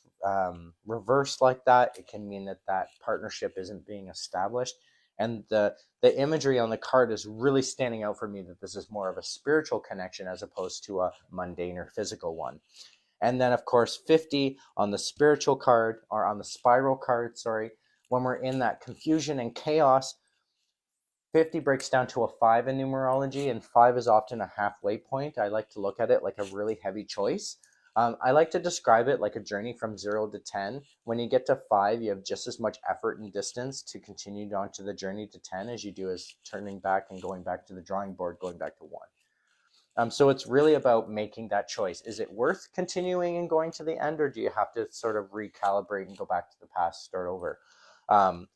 reversed like that, it can mean that that partnership isn't being established. And the imagery on the card is really standing out for me that this is more of a spiritual connection as opposed to a mundane or physical one. And then, of course, 50 on the spiritual card, or on the spiral card, sorry, when we're in that confusion and chaos, 50 breaks down to a 5 in numerology, and 5 is often a halfway point. I like to look at it like a really heavy choice. I like to describe it like a journey from 0 to 10. When you get to 5, you have just as much effort and distance to continue on to the journey to 10 as you do as turning back and going back to the drawing board, going back to 1. So it's really about making that choice. Is it worth continuing and going to the end, or do you have to sort of recalibrate and go back to the past, start over?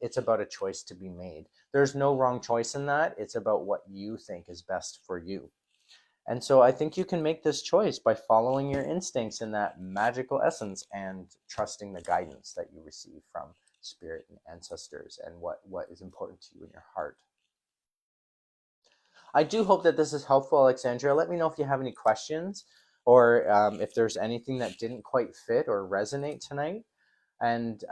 It's about a choice to be made. There's no wrong choice in that. It's about what you think is best for you. And so I think you can make this choice by following your instincts in that magical essence and trusting the guidance that you receive from spirit and ancestors and what is important to you in your heart. I do hope that this is helpful, Alexandria. Let me know if you have any questions, or if there's anything that didn't quite fit or resonate tonight. And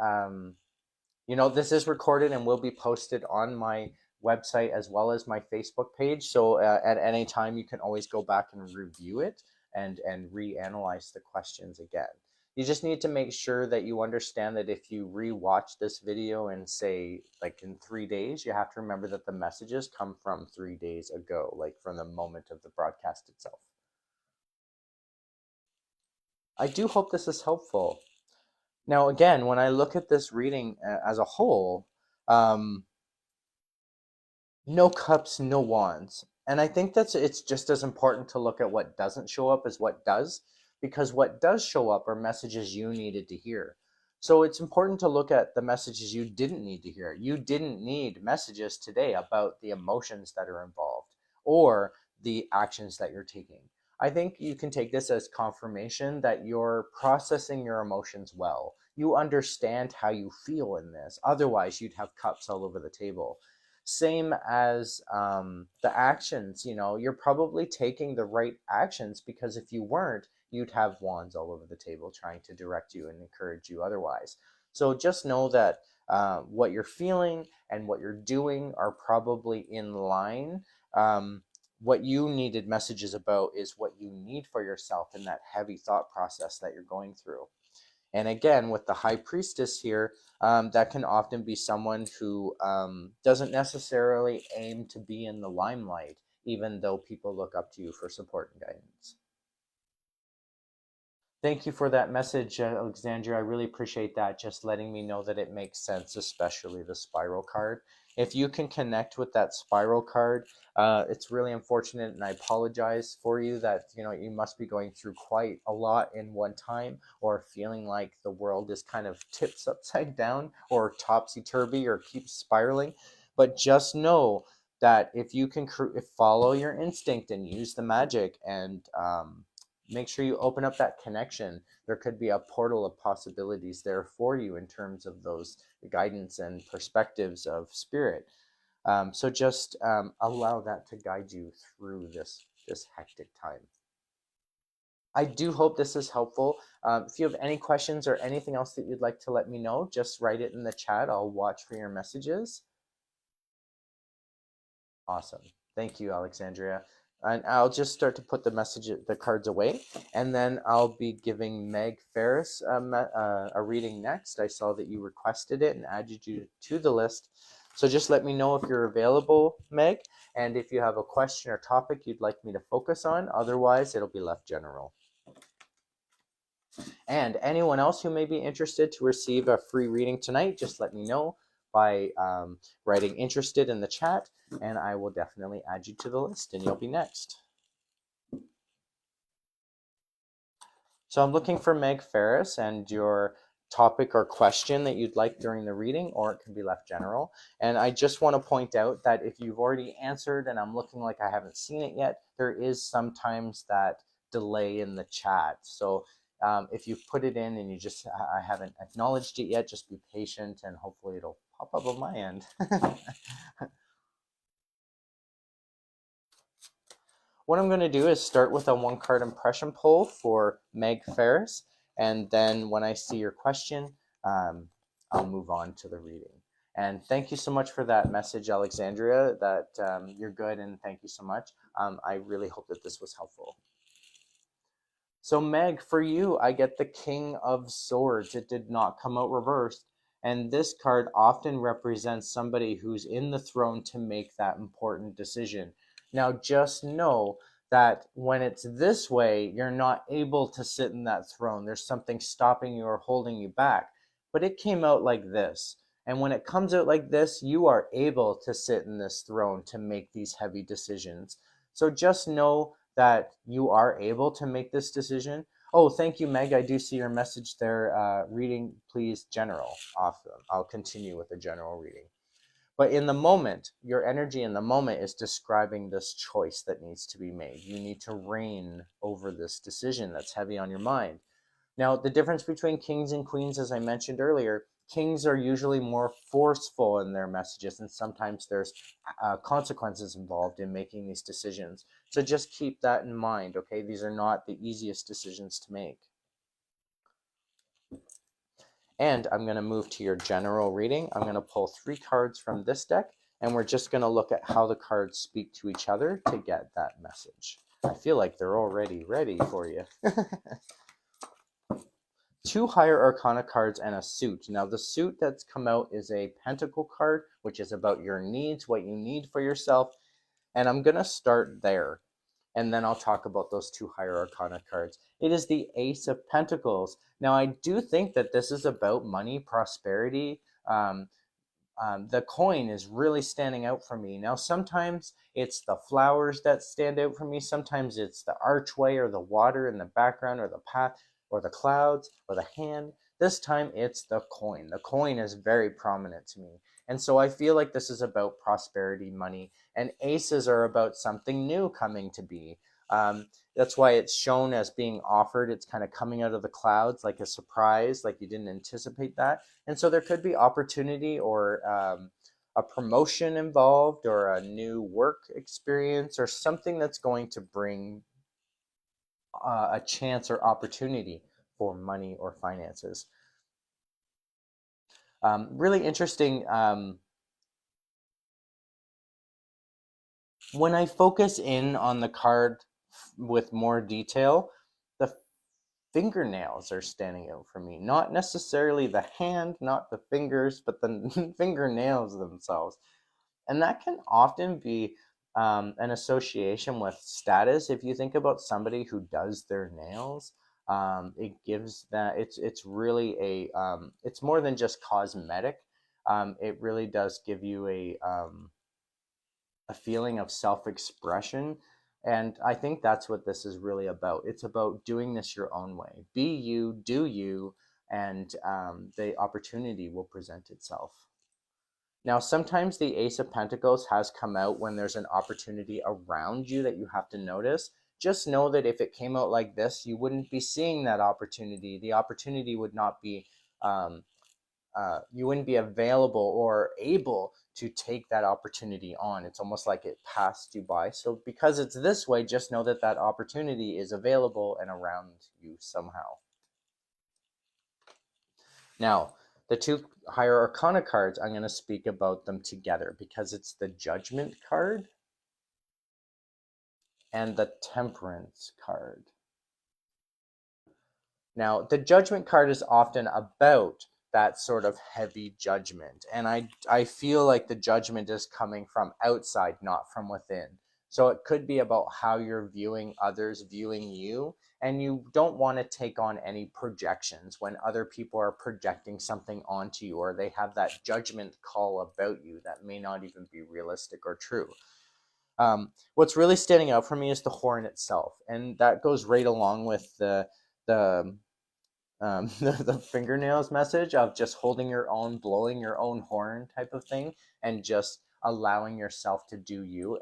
this is recorded and will be posted on my website as well as my Facebook page. So at any time, you can always go back and review it and reanalyze the questions again. You just need to make sure that you understand that if you rewatch this video and say, like, in 3 days, you have to remember that the messages come from 3 days ago, like from the moment of the broadcast itself. I do hope this is helpful. Now, again, when I look at this reading as a whole, no cups, no wands. And I think it's just as important to look at what doesn't show up as what does, because what does show up are messages you needed to hear. So it's important to look at the messages you didn't need to hear. You didn't need messages today about the emotions that are involved or the actions that you're taking. I think you can take this as confirmation that you're processing your emotions well. You understand how you feel in this. Otherwise, you'd have cups all over the table. Same as the actions, you're probably taking the right actions, because if you weren't, you'd have wands all over the table trying to direct you and encourage you otherwise. So just know that what you're feeling and what you're doing are probably in line. What you needed messages about is what you need for yourself in that heavy thought process that you're going through. And again, with the high priestess here, that can often be someone who doesn't necessarily aim to be in the limelight, even though people look up to you for support and guidance. Thank you for that message, Alexandria. I really appreciate that. Just letting me know that it makes sense, especially the spiral card. If you can connect with that spiral card, it's really unfortunate, and I apologize for you that you must be going through quite a lot in one time, or feeling like the world is kind of tips upside down or topsy-turvy or keeps spiraling. But just know that if you can follow your instinct and use the magic and make sure you open up that connection. There could be a portal of possibilities there for you in terms of those guidance and perspectives of spirit. So just allow that to guide you through this hectic time. I do hope this is helpful. If you have any questions or anything else that you'd like to let me know, just write it in the chat. I'll watch for your messages. Awesome. Thank you, Alexandria. And I'll just start to put the cards away, and then I'll be giving Meg Ferris a reading next. I saw that you requested it and added you to the list. So just let me know if you're available, Meg, and if you have a question or topic you'd like me to focus on. Otherwise, it'll be left general. And anyone else who may be interested to receive a free reading tonight, just let me know by writing interested in the chat, and I will definitely add you to the list, and you'll be next. So I'm looking for Meg Ferris and your topic or question that you'd like during the reading, or it can be left general. And I just want to point out that if you've already answered and I'm looking like I haven't seen it yet, there is sometimes that delay in the chat. So if you've put it in and I haven't acknowledged it yet, just be patient and hopefully it'll pop up on my end. What I'm going to do is start with a one card impression pull for Meg Ferris, and then when I see your question, I'll move on to the reading. And thank you so much for that message, Alexandria, that you're good, and thank you so much. I really hope that this was helpful. So Meg, for you, I get the King of Swords. It did not come out reversed. And this card often represents somebody who's in the throne to make that important decision. Now, just know that when it's this way, you're not able to sit in that throne. There's something stopping you or holding you back. But it came out like this. And when it comes out like this, you are able to sit in this throne to make these heavy decisions. So just know that you are able to make this decision. Oh, thank you, Meg. I do see your message there. Reading, please, general. Awesome. I'll continue with the general reading. But in the moment, your energy in the moment is describing this choice that needs to be made. You need to reign over this decision that's heavy on your mind. Now, the difference between kings and queens, as I mentioned earlier, kings are usually more forceful in their messages, and sometimes there's consequences involved in making these decisions. So just keep that in mind, okay? These are not the easiest decisions to make. And I'm going to move to your general reading. I'm going to pull 3 cards from this deck, and we're just going to look at how the cards speak to each other to get that message. I feel like they're already ready for you. 2 higher arcana cards and a suit. Now the suit that's come out is a pentacle card, which is about your needs, what you need for yourself. And I'm going to start there. And then I'll talk about those 2 higher arcana cards. It is the Ace of Pentacles. Now I do think that this is about money, prosperity. The coin is really standing out for me. Now, sometimes it's the flowers that stand out for me. Sometimes it's the archway or the water in the background or the path or the clouds or the hand. This time it's the coin. The coin is very prominent to me. And so I feel like this is about prosperity, money, and aces are about something new coming to be. That's why it's shown as being offered. It's kind of coming out of the clouds like a surprise, like you didn't anticipate that. And so there could be opportunity or a promotion involved or a new work experience or something that's going to bring a chance or opportunity for money or finances. Really interesting. When I focus in on the card with more detail, the fingernails are standing out for me. Not necessarily the hand, not the fingers, but the fingernails themselves. And that can often be an association with status. If you think about somebody who does their nails, it gives that it's really it's more than just cosmetic. It really does give you a feeling of self-expression. And I think that's what this is really about. It's about doing this your own way. Be you, do you, and the opportunity will present itself. Now, sometimes the Ace of Pentacles has come out when there's an opportunity around you that you have to notice. just know that if it came out like this, you wouldn't be seeing that opportunity. The opportunity would not be, you wouldn't be available or able to take that opportunity on. It's almost like it passed you by. So because it's this way, just know that that opportunity is available and around you somehow. Now, the two higher arcana cards, I'm going to speak about them together because it's the Judgment card and the Temperance card. Now, the Judgment card is often about that sort of heavy judgment. And I feel like the judgment is coming from outside, not from within. So it could be about how you're viewing others, viewing you, and you don't want to take on any projections when other people are projecting something onto you, or they have that judgment call about you that may not even be realistic or true. What's really standing out for me is the horn itself, and that goes right along with the the fingernails message of just holding your own, blowing your own horn type of thing, and just allowing yourself to do you,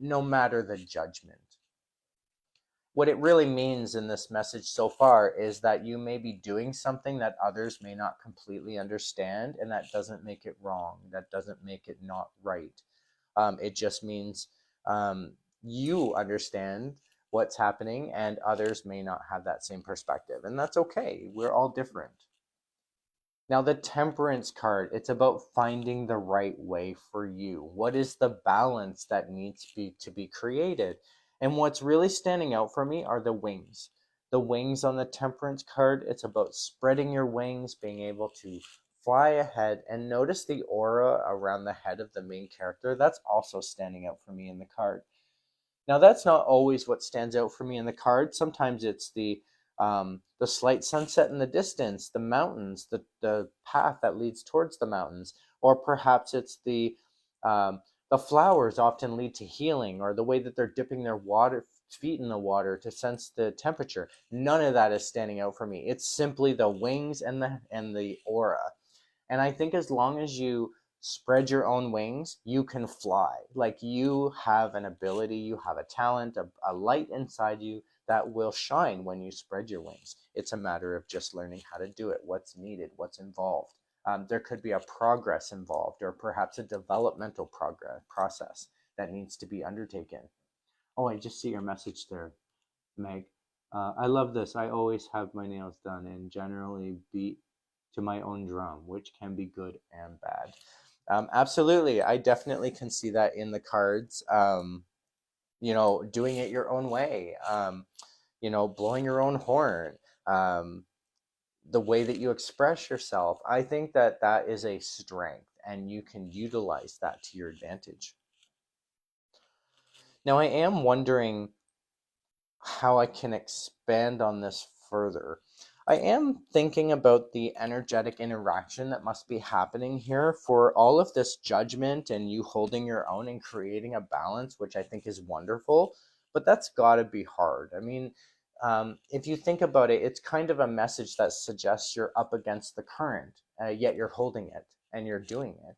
no matter the judgment. What it really means in this message so far is that you may be doing something that others may not completely understand, and that doesn't make it wrong. That doesn't make it not right. It just means you understand what's happening, and others may not have that same perspective, and that's okay. We're all different. Now, the Temperance card, it's about finding the right way for you. What is the balance that needs to be created? And what's really standing out for me are the wings. The wings on the Temperance card, it's about spreading your wings, being able to fly ahead, and notice the aura around the head of the main character. That's also standing out for me in the card. Now, that's not always what stands out for me in the card. Sometimes it's the slight sunset in the distance, the mountains, the path that leads towards the mountains, or perhaps it's the flowers often lead to healing, or the way that they're dipping their feet in the water to sense the temperature. None of that is standing out for me. It's simply the wings and the aura. And I think as long as you spread your own wings, you can fly. Like, you have an ability, you have a talent, a light inside you that will shine when you spread your wings. It's a matter of just learning how to do it, what's needed, what's involved. There could be a progress involved, or perhaps a developmental process that needs to be undertaken. Oh, I just see your message there, Meg. I love this. I always have my nails done and generally beat to my own drum, which can be good and bad. Absolutely. I definitely can see that in the cards. Doing it your own way, blowing your own horn, the way that you express yourself. I think that that is a strength, and you can utilize that to your advantage. Now, I am wondering how I can expand on this further. I am thinking about the energetic interaction that must be happening here for all of this judgment and you holding your own and creating a balance, which I think is wonderful, but that's got to be hard. I mean, if you think about it, it's kind of a message that suggests you're up against the current, yet you're holding it and you're doing it.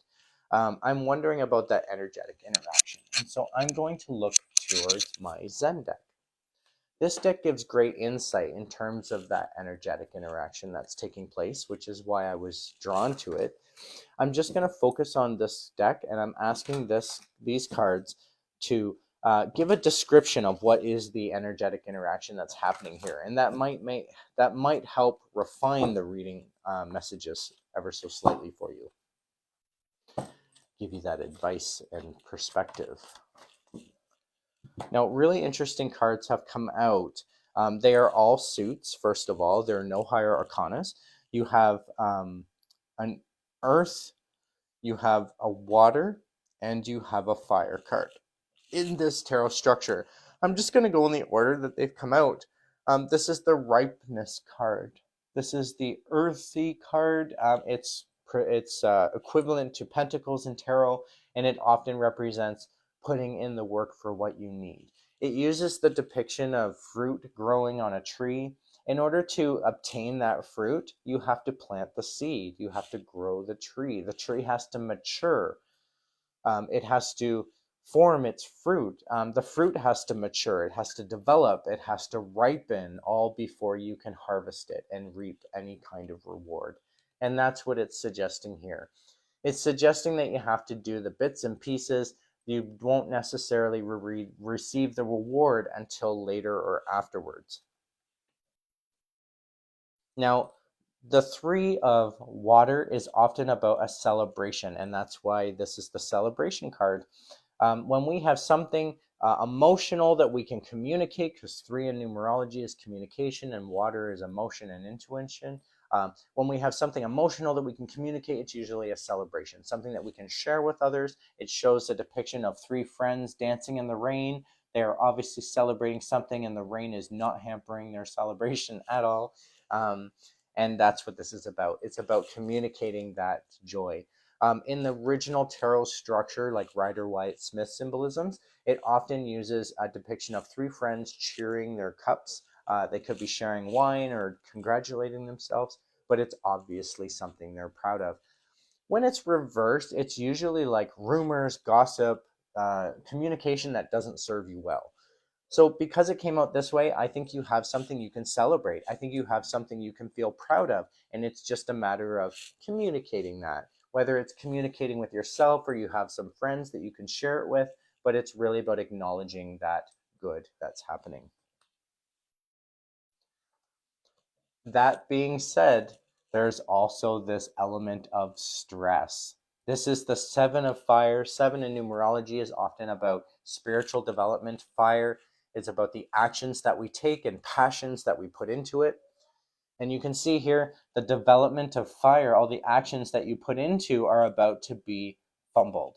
I'm wondering about that energetic interaction. And so I'm going to look towards my Zen deck. This deck gives great insight in terms of that energetic interaction that's taking place, which is why I was drawn to it. I'm just going to focus on this deck, and I'm asking these cards to give a description of what is the energetic interaction that's happening here, and that might help refine the reading messages ever so slightly for you. Give you that advice and perspective. Now, really interesting cards have come out. They are all suits, first of all. There are no higher arcanas. You have an earth, you have a water, and you have a fire card in this tarot structure. I'm just going to go in the order that they've come out. This is the ripeness card. This is the earthy card. It's equivalent to pentacles in tarot, and it often represents putting in the work for what you need. It uses the depiction of fruit growing on a tree. In order to obtain that fruit, you have to plant the seed. You have to grow the tree. The tree has to mature. It has to form its fruit. The fruit has to mature, it has to develop, it has to ripen, all before you can harvest it and reap any kind of reward. And that's what it's suggesting here. It's suggesting that you have to do the bits and pieces. You won't necessarily receive the reward until later or afterwards. Now, the three of water is often about a celebration, and that's why this is the celebration card. When we have something emotional that we can communicate, because three in numerology is communication and water is emotion and intuition. When we have something emotional that we can communicate, it's usually a celebration, something that we can share with others. It shows a depiction of three friends dancing in the rain. They are obviously celebrating something, and the rain is not hampering their celebration at all. Um, and that's what this is about. It's about communicating that joy. In the original tarot structure, like Rider-Waite-Smith symbolisms, it often uses a depiction of three friends cheering their cups. They could be sharing wine or congratulating themselves, but it's obviously something they're proud of. When it's reversed, it's usually like rumors, gossip, communication that doesn't serve you well. So because it came out this way, I think you have something you can celebrate. I think you have something you can feel proud of. And it's just a matter of communicating that, whether it's communicating with yourself or you have some friends that you can share it with, but it's really about acknowledging that good that's happening. That being said, there's also this element of stress. This is the seven of fire. Seven in numerology is often about spiritual development. Fire is about the actions that we take and passions that we put into it. And you can see here the development of fire, all the actions that you put into are about to be fumbled.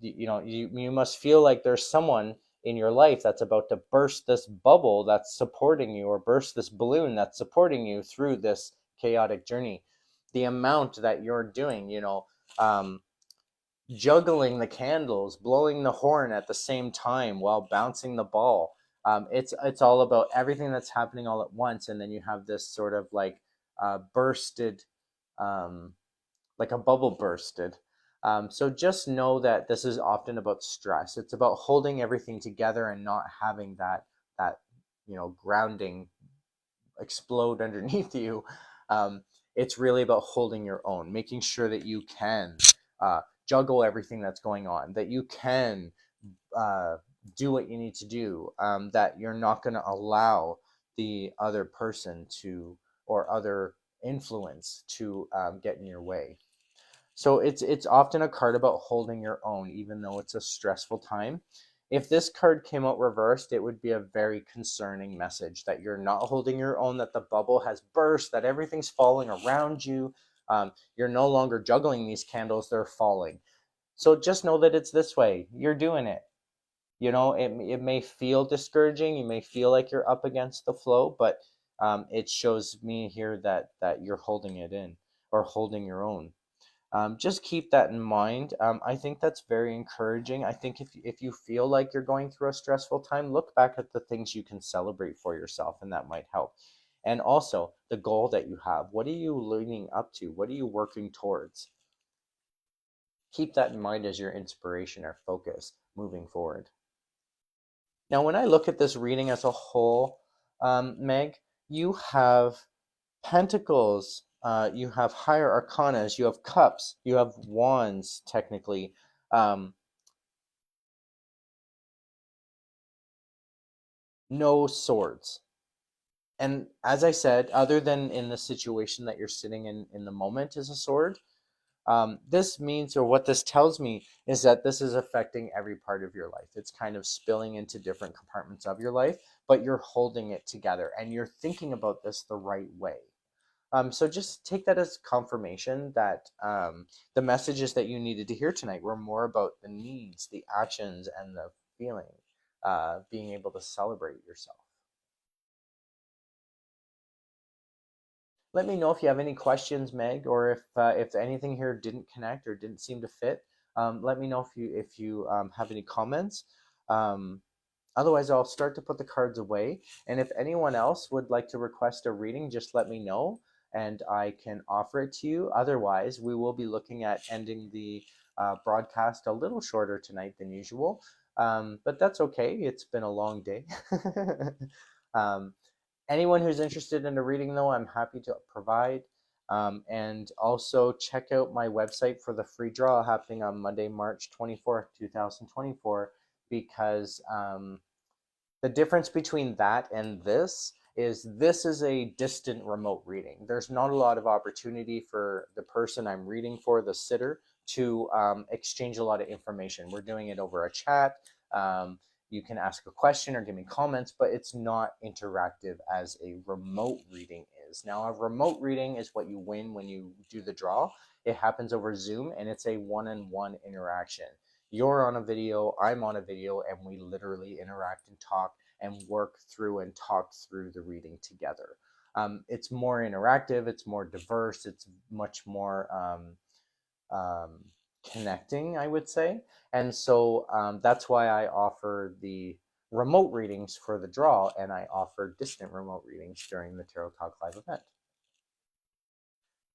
You must feel like there's someone in your life that's about to burst this bubble that's supporting you, or burst this balloon that's supporting you through this chaotic journey. The amount that you're doing, um, juggling the candles, blowing the horn at the same time while bouncing the ball. It's all about everything that's happening all at once, and then you have this sort of like bursted, um, like a bubble bursted. So just know that this is often about stress. It's about holding everything together and not having that grounding explode underneath you. Um, it's really about holding your own, making sure that you can juggle everything that's going on, that you can uh, do what you need to do, that you're not going to allow the other person to, or other influence to get in your way. So it's often a card about holding your own, even though it's a stressful time. If this card came out reversed, it would be a very concerning message that you're not holding your own, that the bubble has burst, that everything's falling around you. You're no longer juggling these candles, they're falling. So just know that it's this way. You're doing it. It may feel discouraging. You may feel like you're up against the flow, but it shows me here that you're holding it in, or holding your own. Just keep that in mind. I think that's very encouraging. I think if you feel like you're going through a stressful time, look back at the things you can celebrate for yourself, and that might help. And also the goal that you have. What are you leaning up to? What are you working towards? Keep that in mind as your inspiration or focus moving forward. Now, when I look at this reading as a whole, Meg, you have pentacles, you have higher arcanas, you have cups, you have wands, technically. Um, no swords. And as I said, other than in the situation that you're sitting in the moment is a sword, this means, or what this tells me, is that this is affecting every part of your life. It's kind of spilling into different compartments of your life, but you're holding it together and you're thinking about this the right way. So just take that as confirmation that the messages that you needed to hear tonight were more about the needs, the actions, and the feeling, being able to celebrate yourself. Let me know if you have any questions, Meg, or if anything here didn't connect or didn't seem to fit. Let me know if you have any comments. Um, Otherwise, I'll start to put the cards away. And if anyone else would like to request a reading, just let me know and I can offer it to you. Otherwise, we will be looking at ending the broadcast a little shorter tonight than usual, but that's okay. It's been a long day. um, Anyone who's interested in a reading, though, I'm happy to provide. And also check out my website for the free draw happening on Monday, March 24th, 2024, because the difference between that and this is a distant remote reading. There's not a lot of opportunity for the person I'm reading for, the sitter, to exchange a lot of information. We're doing it over a chat. You can ask a question or give me comments, but it's not interactive as a remote reading is. Now, a remote reading is what you win when you do the draw. It happens over Zoom, and it's a one-on-one interaction. You're on a video, I'm on a video, and we literally interact and talk and work through and talk through the reading together. It's more interactive, it's more diverse, it's much more connecting, I would say. And so that's why I offer the remote readings for the draw, and I offer distant remote readings during the Tarot Talk Live event.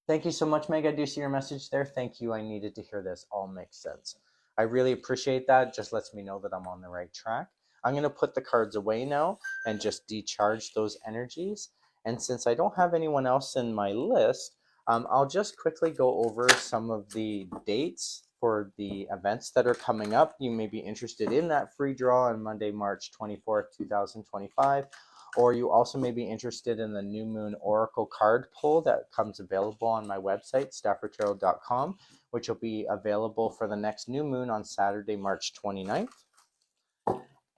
Thank you so much, Meg. I do see your message there. Thank you. I needed to hear this. All makes sense. I really appreciate that. Just lets me know that I'm on the right track. I'm going to put the cards away now and just decharge those energies. And since I don't have anyone else in my list, I'll just quickly go over some of the dates for the events that are coming up. You may be interested in that free draw on Monday, March 24th, 2025. Or you also may be interested in the New Moon Oracle card pull that comes available on my website, staffordtarot.com, which will be available for the next new moon on Saturday, March 29th.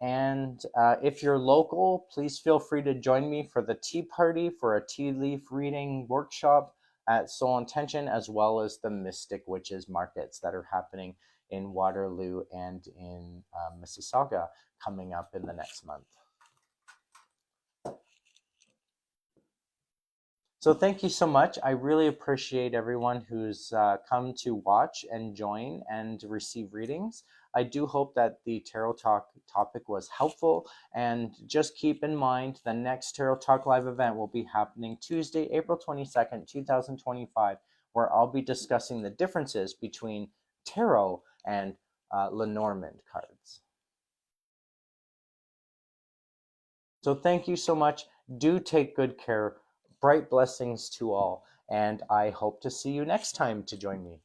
And if you're local, please feel free to join me for the tea party for a tea leaf reading workshop at Soul Intention, as well as the Mystic Witches markets that are happening in Waterloo and in Mississauga coming up in the next month. So thank you so much. I really appreciate everyone who's come to watch and join and receive readings. I do hope that the Tarot Talk topic was helpful. And just keep in mind, the next Tarot Talk Live event will be happening Tuesday, April 22nd, 2025, where I'll be discussing the differences between tarot and Lenormand cards. So thank you so much. Do take good care. Bright blessings to all, and I hope to see you next time to join me.